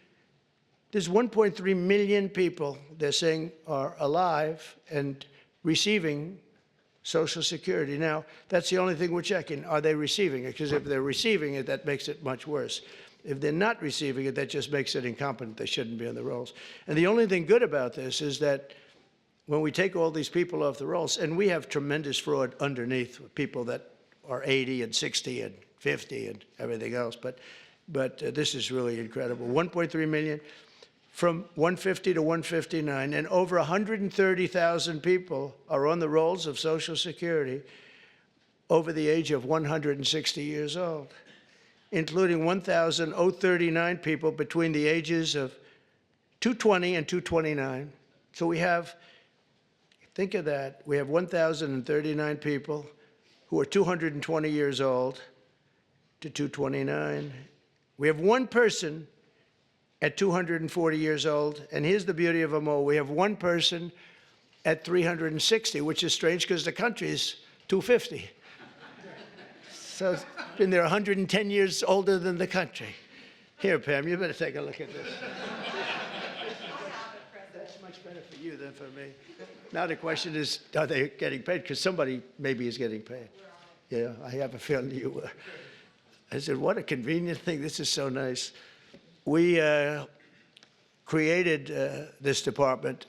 There's 1.3 million people, they're saying, are alive and receiving Social Security. Now, that's the only thing we're checking. Are they receiving it? Because if they're receiving it, that makes it much worse. If they're not receiving it, that just makes it incompetent. They shouldn't be on the rolls. And the only thing good about this is that when we take all these people off the rolls, and we have tremendous fraud underneath, people that are 80 and 60 and 50 and everything else, but this is really incredible. 1.3 million from 150 to 159, and over 130,000 people are on the rolls of Social Security over the age of 160 years old, including 1,039 people between the ages of 220 and 229. So we have, think of that, we have 1,039 people who are 220 years old to 229. We have one person at 240 years old, and here's the beauty of them all. We have one person at 360, which is strange because the country is 250. So it's been there 110 years older than the country. Here, Pam, you better take a look at this. That's much better for you than for me. Now the question is, are they getting paid? Because somebody maybe is getting paid. Yeah, I have a feeling you were. I said, what a convenient thing. This is so nice. We created this department,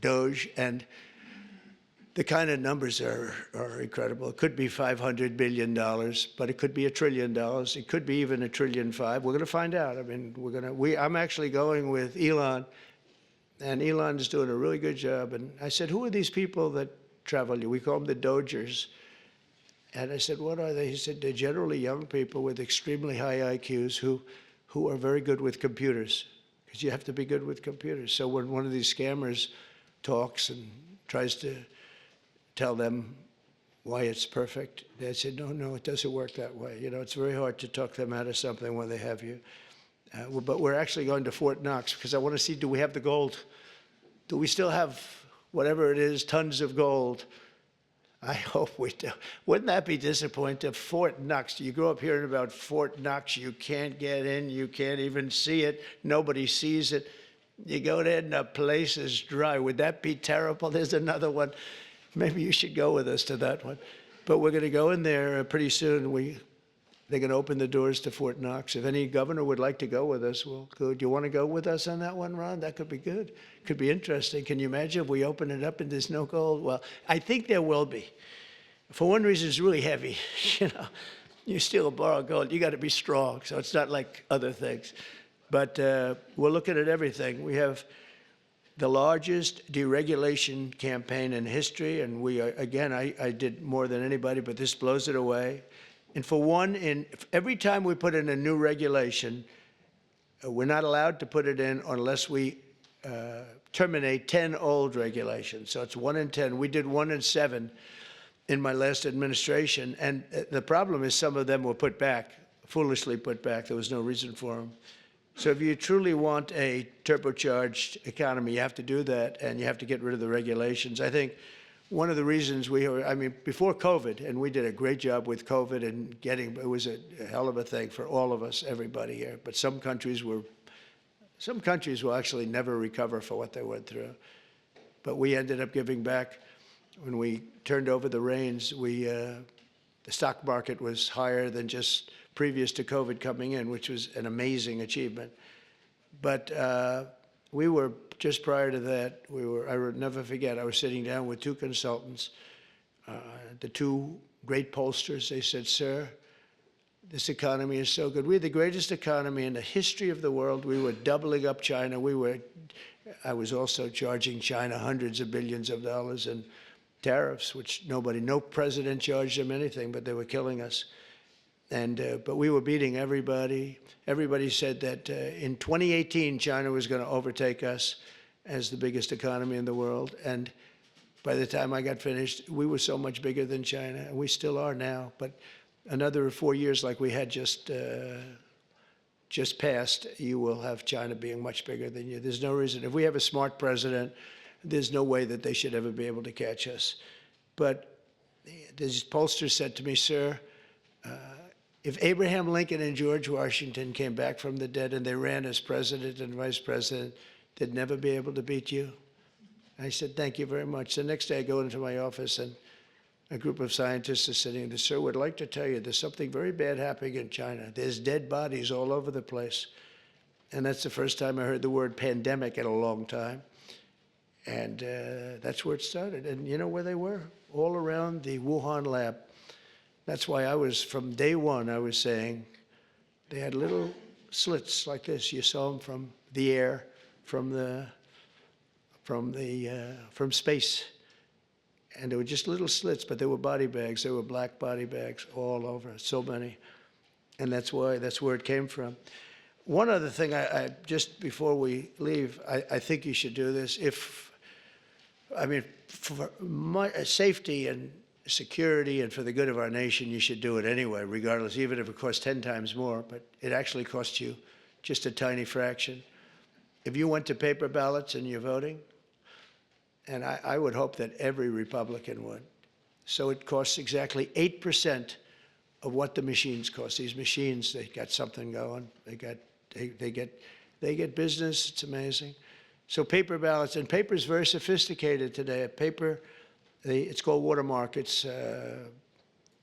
DOGE, and the kind of numbers are incredible. It could be $500 billion, but it could be $1 trillion. It could be even $1.5 trillion. We're going to find out. I mean, I'm actually going with Elon, and Elon is doing a really good job. And I said, who are these people that travel? We call them the Dogers. And I said, what are they? He said, they're generally young people with extremely high IQs who are very good with computers, because you have to be good with computers. So when one of these scammers talks and tries to tell them why it's perfect, they said, no, it doesn't work that way. You know, it's very hard to talk them out of something when they have you. But we're actually going to Fort Knox because I want to see, do we have the gold? Do we still have whatever it is, tons of gold? I hope we do. Wouldn't that be disappointing? Fort Knox. You grow up hearing about Fort Knox. You can't get in. You can't even see it. Nobody sees it. You go there and the place is dry. Would that be terrible? There's another one. Maybe you should go with us to that one. But we're going to go in there pretty soon. They're going to open the doors to Fort Knox. If any governor would like to go with us, we'll go. Do you want to go with us on that one, Ron? That could be good. Could be interesting. Can you imagine if we open it up and there's no gold? Well, I think there will be. For one reason, it's really heavy. You know, you steal or borrow gold, you got to be strong. So it's not like other things. But we're looking at everything. We have the largest deregulation campaign in history, and we are, again, I did more than anybody, but this blows it away. And for one, every time we put in a new regulation, we're not allowed to put it in unless we terminate 10 old regulations. So it's 1 in 10. We did 1 in 7 in my last administration. And the problem is some of them were put back, foolishly put back. There was no reason for them. So if you truly want a turbocharged economy, you have to do that, and you have to get rid of the regulations. I think one of the reasons before COVID, and we did a great job with COVID and it was a hell of a thing for all of us, everybody here. But some countries will actually never recover for what they went through. But we ended up giving back. When we turned over the reins, the stock market was higher than just previous to COVID coming in, which was an amazing achievement. But we were, just prior to that, I would never forget, I was sitting down with 2 consultants, the 2 great pollsters. They said, sir, this economy is so good. We're the greatest economy in the history of the world. We were doubling up China. I was also charging China hundreds of billions of dollars in tariffs, which no president charged them anything, but they were killing us. But we were beating everybody. Everybody said that in 2018, China was going to overtake us as the biggest economy in the world. And by the time I got finished, we were so much bigger than China, and we still are now. But another 4 years like we had just passed, you will have China being much bigger than you. There's no reason. If we have a smart president, there's no way that they should ever be able to catch us. But this pollster said to me, sir, if Abraham Lincoln and George Washington came back from the dead and they ran as president and vice president, they'd never be able to beat you. I said, thank you very much. The next day I go into my office and a group of scientists are sitting there. Sir, would like to tell you there's something very bad happening in China. There's dead bodies all over the place. And that's the first time I heard the word pandemic in a long time. And that's where it started. And you know where they were? All around the Wuhan lab. That's why from day one, I was saying they had little slits like this. You saw them from the air, from space. And they were just little slits, but they were body bags. They were black body bags all over, so many. And that's where it came from. One other thing, just before we leave, I think you should do this. If I mean, for my safety and security and for the good of our nation, you should do it anyway, regardless, even if it costs 10 times more, but it actually costs you just a tiny fraction. If you went to paper ballots and you're voting, and I would hope that every Republican would, so it costs exactly 8% of what the machines cost. These machines, they got something going. They get business. It's amazing. So paper ballots, and paper is very sophisticated today. Paper, it's called watermark. It's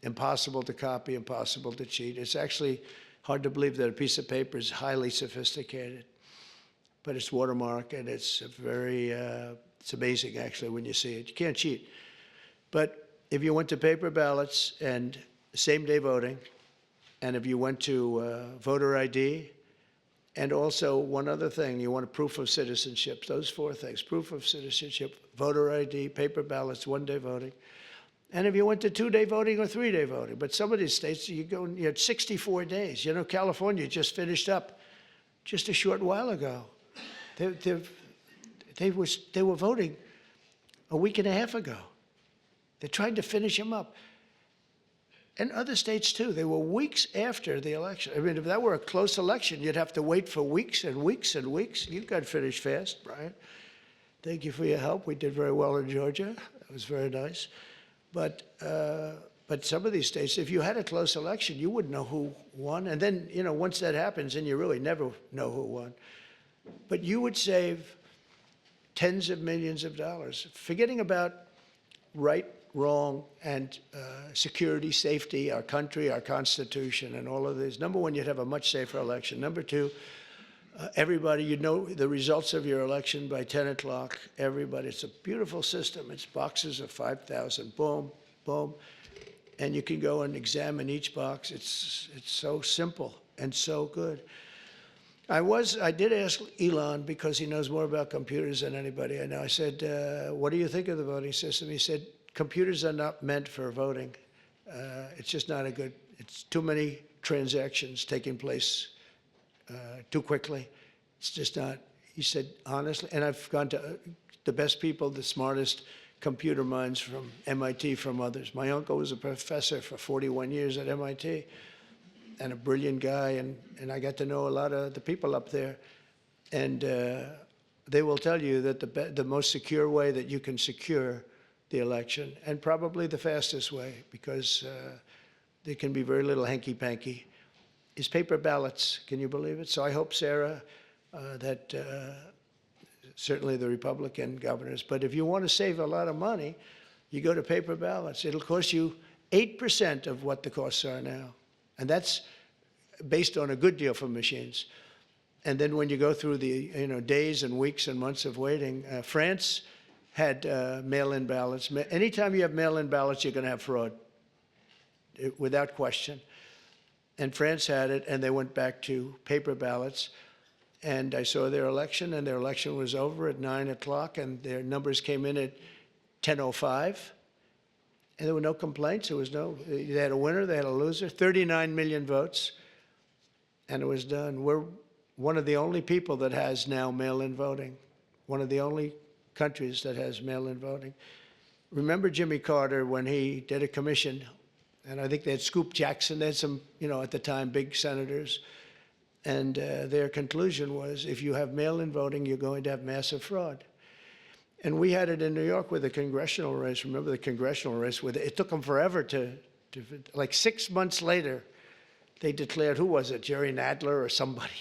impossible to copy, impossible to cheat. It's actually hard to believe that a piece of paper is highly sophisticated, but it's watermark, and it's very, it's amazing actually when you see it. You can't cheat. But if you went to paper ballots and same-day voting, and if you went to voter ID, and also one other thing, you want a proof of citizenship, those four things: proof of citizenship, voter ID, paper ballots, one-day voting. And if you went to two-day voting or three-day voting, but some of these states, you had 64 days. You know, California just finished up just a short while ago. They were voting a week and a half ago. They're trying to finish them up. And other states too, they were weeks after the election. I mean, if that were a close election, you'd have to wait for weeks and weeks and weeks. You got finished fast, Brian. Thank you for your help. We did very well in Georgia. That was very nice. But some of these states, if you had a close election, you wouldn't know who won. And then, you know, once that happens, then you really never know who won. But you would save tens of millions of dollars, forgetting about right, wrong, and security, safety, our country, our Constitution, and all of these. Number one, you'd have a much safer election. Number two, everybody, you'd know the results of your election by 10 o'clock. Everybody, it's a beautiful system. It's boxes of 5,000, boom, boom. And you can go and examine each box. It's so simple and so good. I did ask Elon, because he knows more about computers than anybody I know. I said, what do you think of the voting system? He said, computers are not meant for voting. It's just not a good, it's too many transactions taking place too quickly. It's just not, he said, honestly, and I've gone to the best people, the smartest computer minds from MIT, from others. My uncle was a professor for 41 years at MIT, and a brilliant guy, and I got to know a lot of the people up there. And they will tell you that the most secure way that you can secure the election, and probably the fastest way, because there can be very little hanky-panky, is paper ballots. Can you believe it? So I hope, Sarah, that certainly the Republican governors, but if you want to save a lot of money, you go to paper ballots. It'll cost you 8% of what the costs are now. And that's based on a good deal for machines. And then when you go through the days and weeks and months of waiting, France had mail-in ballots. Anytime you have mail-in ballots, you're going to have fraud, without question. And France had it, and they went back to paper ballots. And I saw their election, and their election was over at 9 o'clock, and their numbers came in at 10:05. And there were no complaints. There was no, they had a winner, they had a loser, 39 million votes, and it was done. We're one of the only people that has now mail-in voting, one of the only countries that has mail-in voting. Remember Jimmy Carter when he did a commission, and I think they had Scoop Jackson, they had some, at the time, big senators, and their conclusion was, if you have mail-in voting, you're going to have massive fraud. And we had it in New York with the congressional race. Remember the congressional race? It took them forever like 6 months later, they declared, who was it, Jerry Nadler or somebody?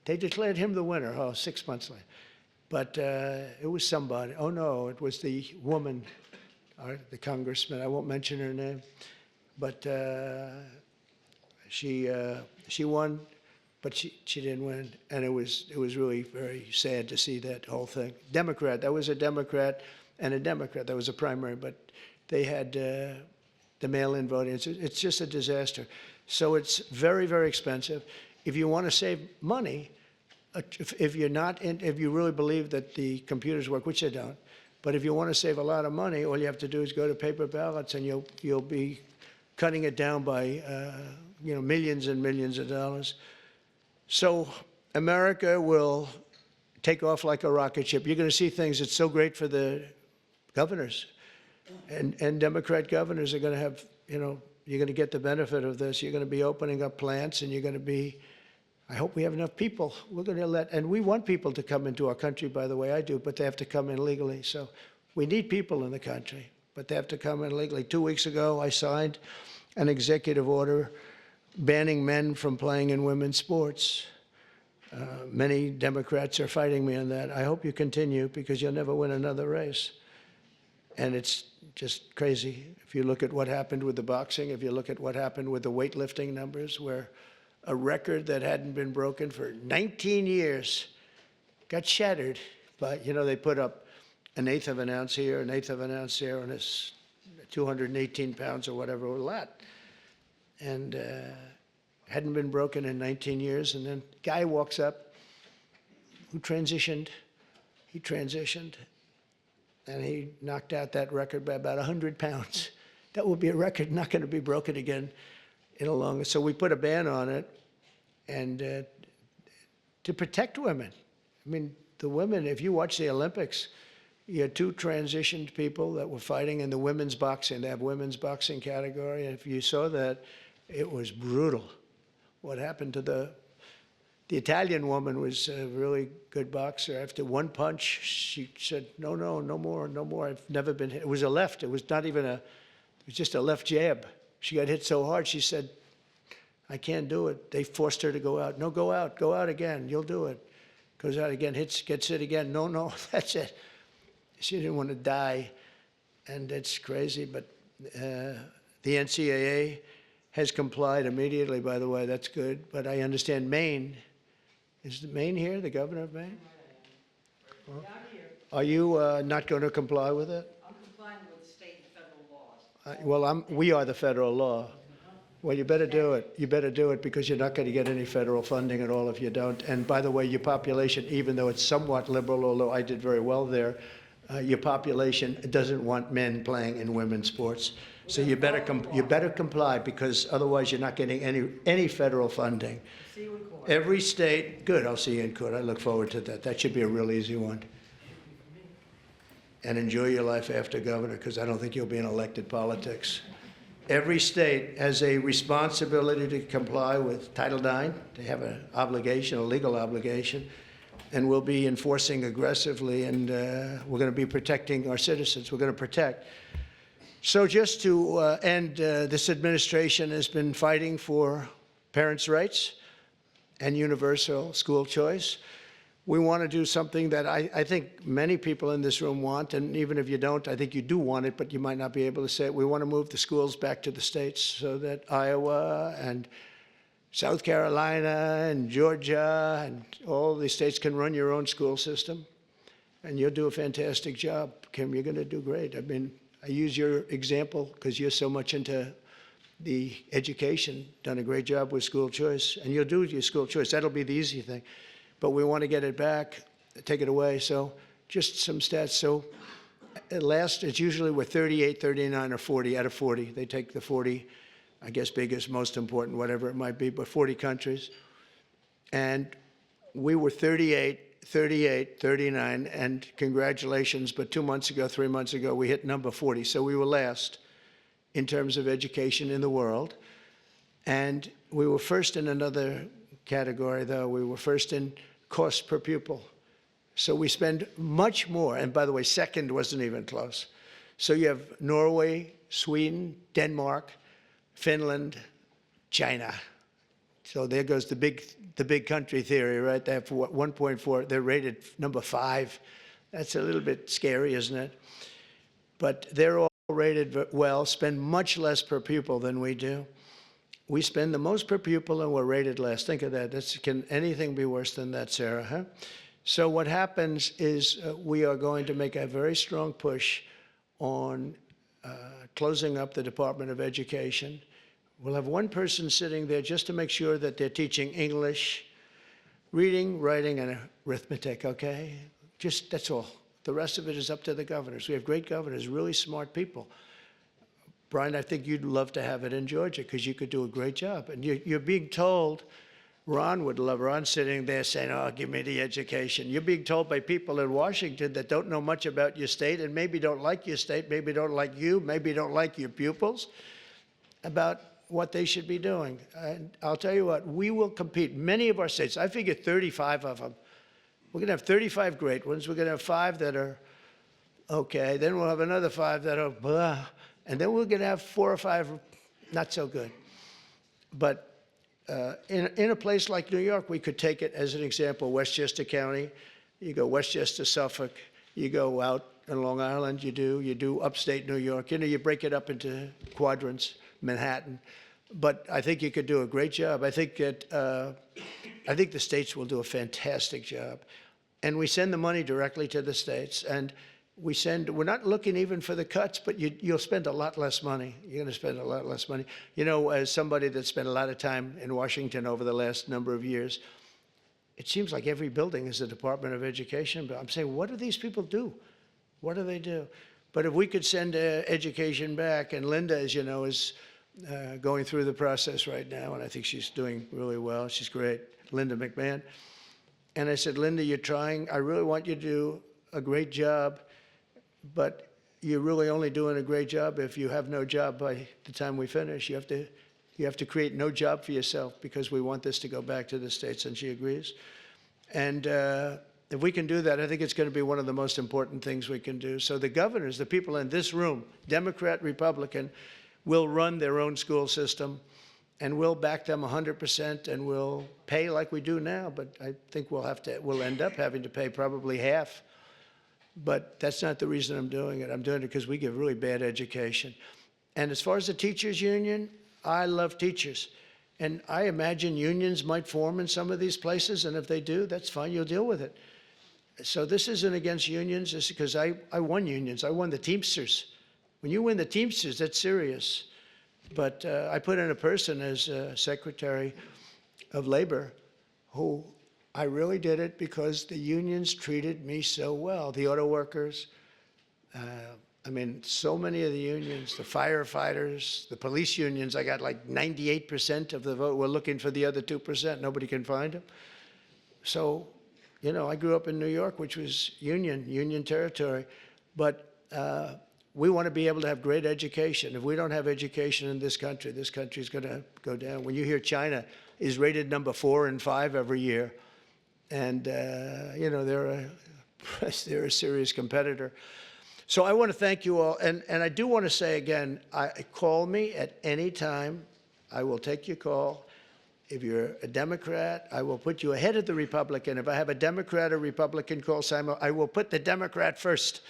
They declared him the winner, 6 months later. But it was somebody. Oh, no, it was the woman, the congressman. I won't mention her name. But she won, but she didn't win. And it was really very sad to see that whole thing. Democrat, that was a Democrat and a Democrat. That was a primary, but they had the mail-in voting. It's just a disaster. So it's very, very expensive. If you want to save money, if you really believe that the computers work, which they don't, but if you want to save a lot of money, all you have to do is go to paper ballots, and you'll be cutting it down by millions and millions of dollars. So America will take off like a rocket ship. You're going to see things. It's so great for the governors. And Democrat governors are going to have, you're going to get the benefit of this. You're going to be opening up plants, and you're going to be, I hope we have enough people. We're going to and we want people to come into our country, by the way, I do, but they have to come in legally. So we need people in the country, but they have to come in legally. 2 weeks ago, I signed an executive order banning men from playing in women's sports. Many Democrats are fighting me on that. I hope you continue, because you'll never win another race. And it's just crazy. If you look at what happened with the boxing, if you look at what happened with the weightlifting numbers, where a record that hadn't been broken for 19 years got shattered. But, they put up an eighth of an ounce here, an eighth of an ounce there, and it's 218 pounds or whatever, a lot. And hadn't been broken in 19 years. And then guy walks up who transitioned. He transitioned. And he knocked out that record by about 100 pounds. That will be a record not going to be broken again in a long. So we put a ban on it, and to protect women. I mean, the women, if you watch the Olympics, you had 2 transitioned people that were fighting in the women's boxing. They have women's boxing category. And if you saw that, it was brutal. What happened to the Italian woman was a really good boxer. After one punch, she said, no more. I've never been hit. It was a left. It was not even it was just a left jab. She got hit so hard, she said, I can't do it. They forced her to go out. No, go out again. You'll do it. Goes out again, gets hit again. No, that's it. She didn't want to die. And it's crazy, but the NCAA has complied immediately, by the way. That's good. But I understand Maine. Is Maine here, the governor of Maine? Well, are you not going to comply with it? I'm complying with state and federal laws. We are the federal law. Well, you better do it. You better do it, because you're not going to get any federal funding at all if you don't. And by the way, your population, even though it's somewhat liberal, although I did very well there, your population doesn't want men playing in women's sports. So you better comply, because otherwise you're not getting any federal funding. See you in court. Every state, good, I'll see you in court. I look forward to that. That should be a real easy one. And enjoy your life after governor, because I don't think you'll be in elected politics. Every state has a responsibility to comply with Title IX. They have an obligation, a legal obligation, and we'll be enforcing aggressively, and we're going to be protecting our citizens. We're going to protect. So just to end, this administration has been fighting for parents' rights and universal school choice. We want to do something that I think many people in this room want, and even if you don't, I think you do want it, but you might not be able to say it. We want to move the schools back to the states, so that Iowa and South Carolina and Georgia and all these states can run your own school system. And you'll do a fantastic job, Kim. You're going to do great. I mean, I use your example because you're so much into the education, done a great job with school choice, and you'll do your school choice. That'll be the easy thing. But we want to get it back, take it away. So just some stats. So at last, it's usually we're 38, 39, or 40 out of 40. They take the 40, I guess, biggest, most important, whatever it might be, but 40 countries. And we were 38, 39, and congratulations, but 2 months ago, 3 months ago, we hit number 40. So we were last in terms of education in the world. And we were first in another category, though. We were first in cost per pupil. So we spend much more. And by the way, second wasn't even close. So you have Norway, Sweden, Denmark, Finland, China. So there goes the big country theory, right? They have 1.4. They're rated number 5. That's a little bit scary, isn't it? But they're all rated well, spend much less per pupil than we do. We spend the most per pupil and we're rated less. Think of that. Can anything be worse than that, Sarah? Huh? So what happens is we are going to make a very strong push on closing up the Department of Education. We'll have one person sitting there just to make sure that they're teaching English, reading, writing, and arithmetic, okay? Just, that's all. The rest of it is up to the governors. We have great governors, really smart people. Brian, I think you'd love to have it in Georgia because you could do a great job. And you're being told Ron would love. Ron sitting there saying, "Oh, give me the education." You're being told by people in Washington that don't know much about your state and maybe don't like your state, maybe don't like you, maybe don't like your pupils, about what they should be doing. And I'll tell you what, we will compete. Many of our states, I figure 35 of them, we're going to have 35 great ones. We're going to have 5 that are okay. Then we'll have another 5 that are blah. And then we're going to have 4 or 5 not so good. But in a place like New York, we could take it as an example, Westchester County. You go Westchester, Suffolk. You go out in Long Island, you do upstate New York. You know, you break it up into quadrants, Manhattan. But I think you could do a great job. I think the states will do a fantastic job. And we send the money directly to the states. And we're not looking even for the cuts, but you'll spend a lot less money. You're going to spend a lot less money. You know, as somebody that spent a lot of time in Washington over the last number of years, it seems like every building is a Department of Education. But I'm saying, what do these people do? What do they do? But if we could send education back, and Linda, as you know, is going through the process right now, and I think she's doing really well. She's great, Linda McMahon. And I said, Linda, you're trying. I really want you to do a great job, but you're really only doing a great job if you have no job by the time we finish. You have to create no job for yourself because we want this to go back to the states, and she agrees. And if we can do that, I think it's going to be one of the most important things we can do. So the governors, the people in this room, Democrat, Republican, will run their own school system, and we'll back them 100%, and we'll pay like we do now. But I think we'll end up having to pay probably half. But that's not the reason I'm doing it. I'm doing it because we give really bad education. And as far as the teachers union, I love teachers. And I imagine unions might form in some of these places, and if they do, that's fine, you'll deal with it. So this isn't against unions, it's because I won unions. I won the Teamsters. When you win the Teamsters, that's serious. But I put in a person as Secretary of Labor who I really did it because the unions treated me so well. The auto workers, I mean, so many of the unions, the firefighters, the police unions, I got like 98% of the vote. We're looking for the other 2%. Nobody can find them. So, you know, I grew up in New York, which was union territory. But we want to be able to have great education. If we don't have education in this country is going to go down. When you hear China is rated number 4 and 5 every year, and, you know, they're a serious competitor. So I want to thank you all. And I do want to say again, call me at any time. I will take your call. If you're a Democrat, I will put you ahead of the Republican. If I have a Democrat or Republican call, Simon, I will put the Democrat first.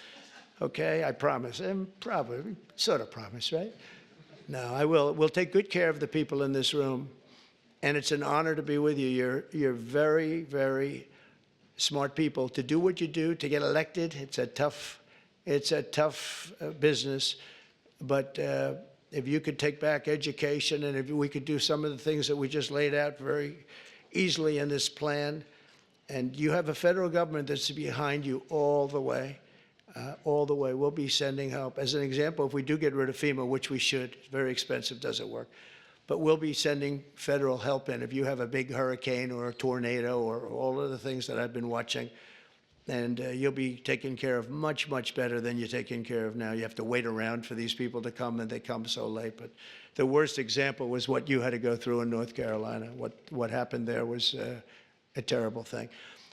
Okay, I promise. And probably, sort of promise, right? No, I will. We'll take good care of the people in this room. And it's an honor to be with you. You're very, very smart people. To do what you do, to get elected, it's a tough business. But if you could take back education, and if we could do some of the things that we just laid out very easily in this plan, and you have a federal government that's behind you all the way. We'll be sending help. As an example, if we do get rid of FEMA, which we should, it's very expensive, doesn't work. But we'll be sending federal help in if you have a big hurricane or a tornado or all of the things that I've been watching. And you'll be taken care of much, much better than you're taken care of now. You have to wait around for these people to come, and they come so late. But the worst example was what you had to go through in North Carolina. What happened there was a terrible thing.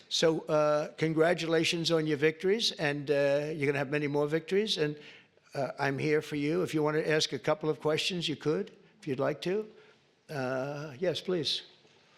So congratulations on your victories, and you're going to have many more victories. And I'm here for you. If you want to ask a couple of questions, you could, if you'd like to. Yes, please.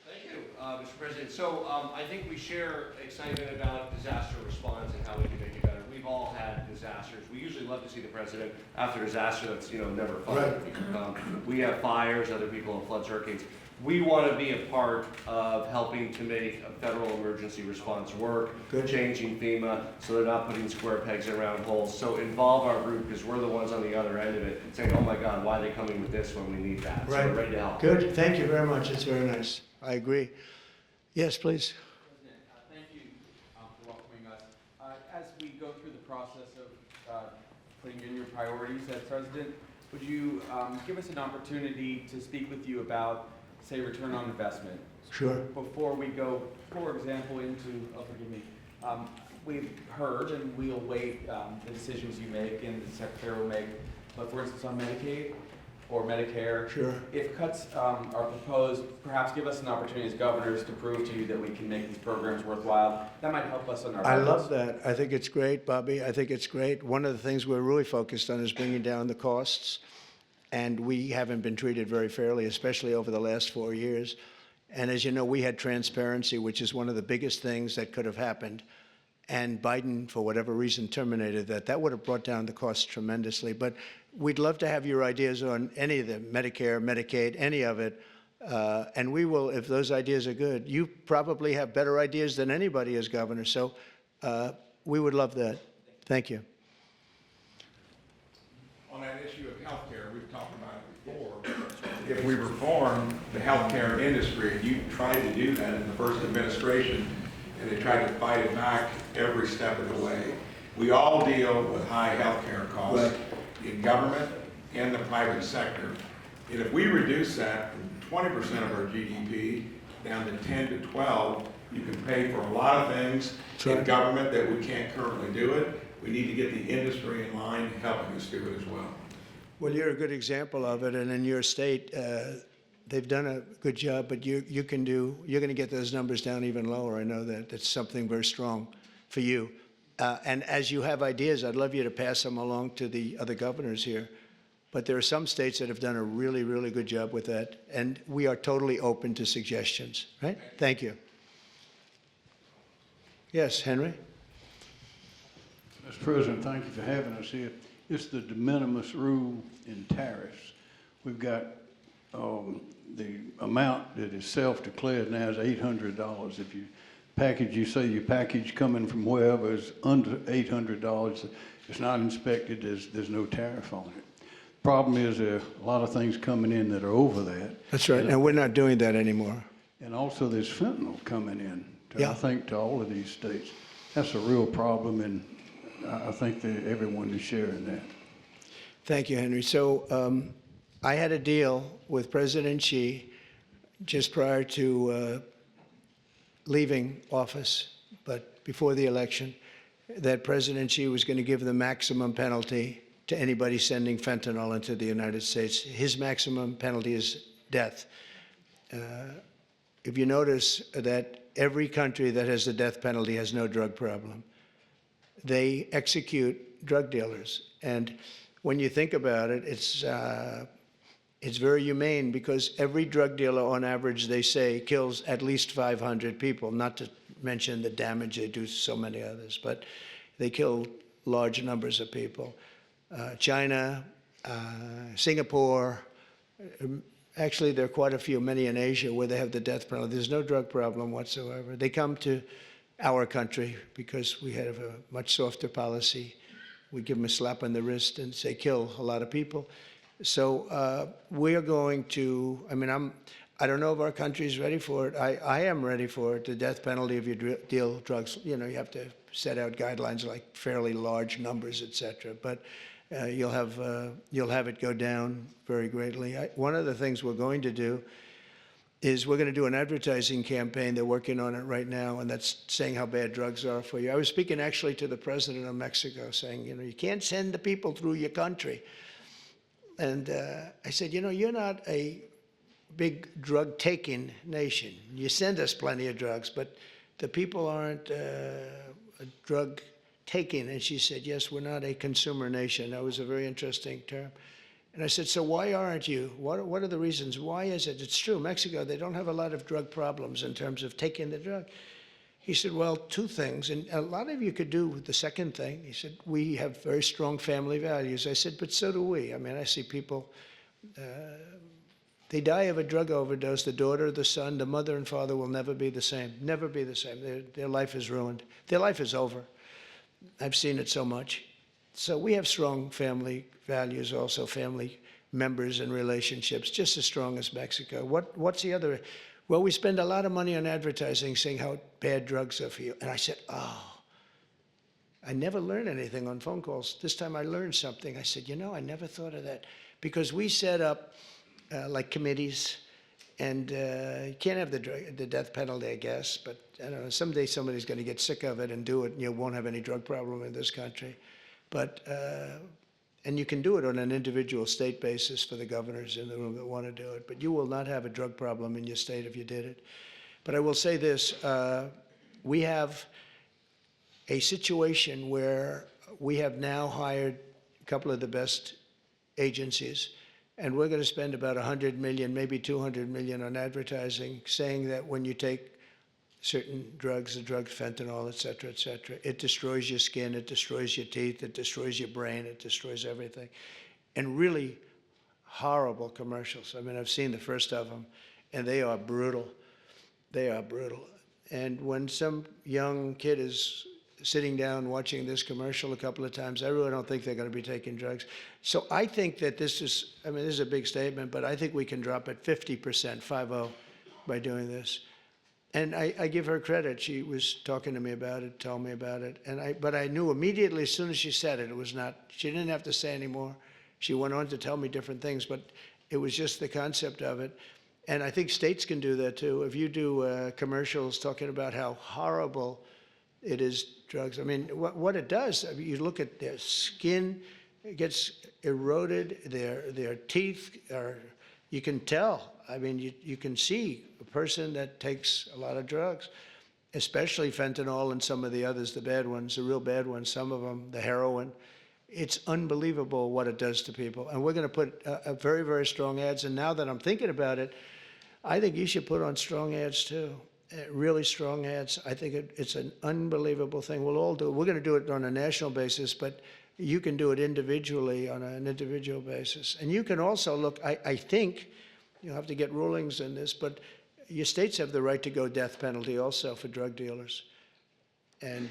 Thank you, Mr. President. So I think we share excitement about disaster response and how we can make it better. We've all had disasters. We usually love to see the president after disaster. That's never fun. Right. We have fires, other people have floods, hurricanes. We want to be a part of helping to make a federal emergency response work, changing FEMA so they're not putting square pegs in round holes. So involve our group because we're the ones on the other end of it saying, oh my God, why are they coming with this when we need that? Right. So we're ready to help. Good. Thank you very much. It's very nice. I agree. Yes, please. President, thank you for welcoming us. As we go through the process of putting in your priorities as president, would you give us an opportunity to speak with you about say, return on investment. Sure. Before we go, for example, into, oh, forgive me, we've heard, and we'll wait the decisions you make and the Secretary will make, but for instance, on Medicaid or Medicare, Sure. if cuts are proposed, perhaps give us an opportunity as governors to prove to you that we can make these programs worthwhile. That might help us on our I budgets. love that. I think it's great, Bobby. I think it's great. One of the things we're really focused on is bringing down the costs, and we haven't been treated very fairly, especially over the last 4 years. And as you know, we had transparency, which is one of the biggest things that could have happened. And Biden, for whatever reason, terminated that. That would have brought down the costs tremendously. But we'd love to have your ideas on any of them, Medicare, Medicaid, any of it. And we will, if those ideas are good. You probably have better ideas than anybody as governor. So we would love that. Thank you. On that issue of healthcare, we've talked about it before. If we reform the healthcare industry, and you tried to do that in the first administration, and they tried to fight it back every step of the way. We all deal with high healthcare costs in government and the private sector. And if we reduce that from 20% of our GDP down to 10 to 12, you can pay for a lot of things in government that we can't currently do it. We need to get the industry in line helping us do it as well. Well, you're a good example of it, and in your state, they've done a good job. But you're going to get those numbers down even lower. I know that. That's something very strong for you. And as you have ideas, I'd love you to pass them along to the other governors here. But there are some states that have done a really, really good job with that, and we are totally open to suggestions. Right? Thank you. Yes, Henry. Mr. President, thank you for having us here. It's the de minimis rule in tariffs. We've got the amount that is self-declared now is $800. If you say your package coming from wherever is under $800, it's not inspected, there's no tariff on it. Problem is there are a lot of things coming in that are over that. That's right, and we're not doing that anymore. And also there's fentanyl coming in, Yeah. I think, to all of these states. That's a real problem, and I think that everyone is sharing that. Thank you, Henry. So I had a deal with President Xi just prior to leaving office, but before the election, that President Xi was going to give the maximum penalty to anybody sending fentanyl into the United States. His maximum penalty is death. If you notice that every country that has the death penalty has no drug problem, they execute drug dealers. And when you think about it, it's very humane, because every drug dealer, on average, they say, kills at least 500 people, not to mention the damage they do to so many others, but they kill large numbers of people. China, Singapore, actually there are quite a few, many in Asia, where they have the death penalty. There's no drug problem whatsoever. They come to our country because we have a much softer policy. We give them a slap on the wrist and say, kill a lot of people. So we are going to, I don't know if our country is ready for it. I am ready for it, the death penalty if you deal drugs. You know, you have to set out guidelines like fairly large numbers, et cetera. But you'll have it go down very greatly. One of the things we're going to do is we're going to do an advertising campaign. They're working on it right now, and that's saying how bad drugs are for you. I was speaking actually to the president of Mexico, saying, you know, you can't send the people through your country. And I said, you know, you're not a big drug-taking nation. You send us plenty of drugs, but the people aren't drug-taking. And she said, yes, we're not a consumer nation. That was a very interesting term. And I said, so why aren't you? What are the reasons? Why is it? It's true, Mexico, they don't have a lot of drug problems in terms of taking the drug. He said, well, two things, and a lot of you could do the second thing. He said, we have very strong family values. I said, but so do we. I mean, I see people, they die of a drug overdose. The daughter, the son, the mother and father will never be the same, never be the same. Their life is ruined. Their life is over. I've seen it so much. So we have strong family values, also family members and relationships, just as strong as Mexico. What's the other? Well, we spend a lot of money on advertising saying how bad drugs are for you. And I said, oh, I never learn anything on phone calls. This time I learned something. I said, you know, I never thought of that. Because we set up like committees, And you can't have the death penalty, I guess, but I don't know, someday somebody's going to get sick of it and do it, and you won't have any drug problem in this country. But, and you can do it on an individual state basis for the governors in the room that want to do it, but you will not have a drug problem in your state if you did it. But I will say this, we have a situation where we have now hired a couple of the best agencies, and we're going to spend about 100 million, maybe 200 million on advertising, saying that when you take certain drugs, the drug fentanyl, et cetera, it destroys your skin, it destroys your teeth, it destroys your brain, it destroys everything. And really horrible commercials. I mean, I've seen the first of them, and they are brutal. They are brutal. And when some young kid is sitting down watching this commercial a couple of times, I really don't think they're going to be taking drugs. So I think that this is, I mean, this is a big statement, but I think we can drop it 50%, 50, by doing this. And I give her credit. She was talking to me about it, telling me about it. But I knew immediately as soon as she said it, it was not, she didn't have to say anymore. She went on to tell me different things, but it was just the concept of it. And I think states can do that too. If you do commercials talking about how horrible it is, drugs. I mean, what it does, I mean, you look at their skin, it gets eroded, their teeth are, you can tell. I mean, you can see a person that takes a lot of drugs, especially fentanyl and some of the others, the bad ones, the real bad ones, some of them, the heroin. It's unbelievable what it does to people. And we're going to put very, very strong ads. And now that I'm thinking about it, I think you should put on strong ads too. Really strong ads. I think it's an unbelievable thing. We'll all do it. We're going to do it on a national basis, but you can do it individually on an individual basis. And you can also look, I think, you'll have to get rulings in this, but your states have the right to go death penalty also for drug dealers. And,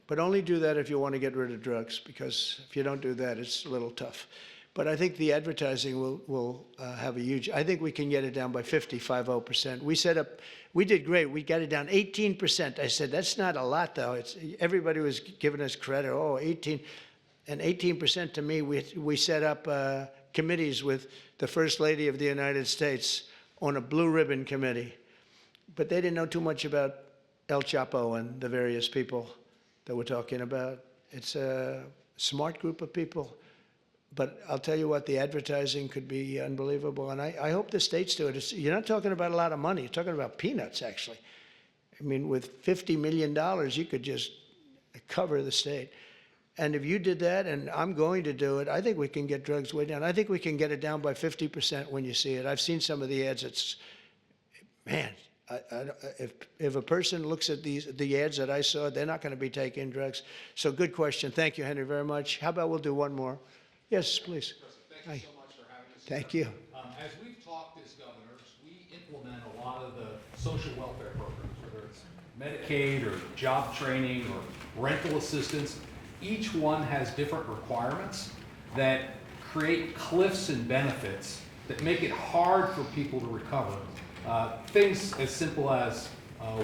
but only do that if you want to get rid of drugs, because if you don't do that, it's a little tough. But I think the advertising will have a huge, I think we can get it down by 50%. We set up, we did great. We got it down 18%. I said, that's not a lot though. Everybody was giving us credit, 18. And 18% to me, we set up committees with the First Lady of the United States on a blue ribbon committee. But they didn't know too much about El Chapo and the various people that we're talking about. It's a smart group of people. But I'll tell you what, the advertising could be unbelievable. And I hope the states do it. You're not talking about a lot of money. You're talking about peanuts, actually. I mean, with $50 million, you could just cover the state. And if you did that, and I'm going to do it, I think we can get drugs way down. I think we can get it down by 50% when you see it. I've seen some of the ads. It's, man, if a person looks at the ads that I saw, they're not going to be taking drugs. So good question. Thank you, Henry, very much. How about we'll do one more? Yes, please. Thank you so much for having us. Thank you. As we've talked as governors, we implement a lot of the social welfare programs, whether it's Medicaid or job training or rental assistance. Each one has different requirements that create cliffs and benefits that make it hard for people to recover. Things as simple as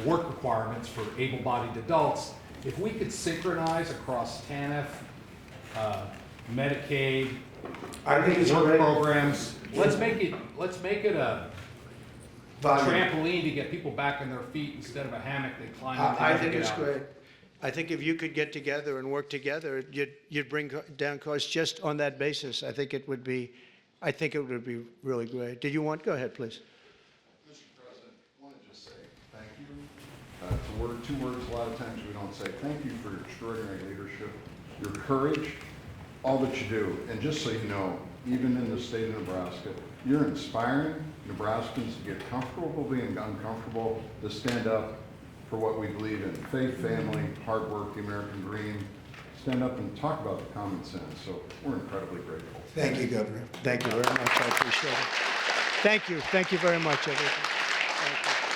work requirements for able-bodied adults. If we could synchronize across TANF, Medicaid, work programs. Let's make it a trampoline to get people back on their feet instead of a hammock they climb into. I think it's great. I think if you could get together and work together, you'd bring down costs just on that basis. I think it would be really great. Did you want? Go ahead, please. Mr. President, I want to just say thank you. It's two words a lot of times we don't say. Thank you for your extraordinary leadership, your courage, all that you do. And just so you know, even in the state of Nebraska, you're inspiring Nebraskans to get comfortable being uncomfortable, to stand up for what we believe in: faith, family, hard work, the American dream. Stand up and talk about the common sense. So we're incredibly grateful. Thank you, Governor. Thank you very much. I appreciate it. Thank you. Thank you very much, everyone. Thank you.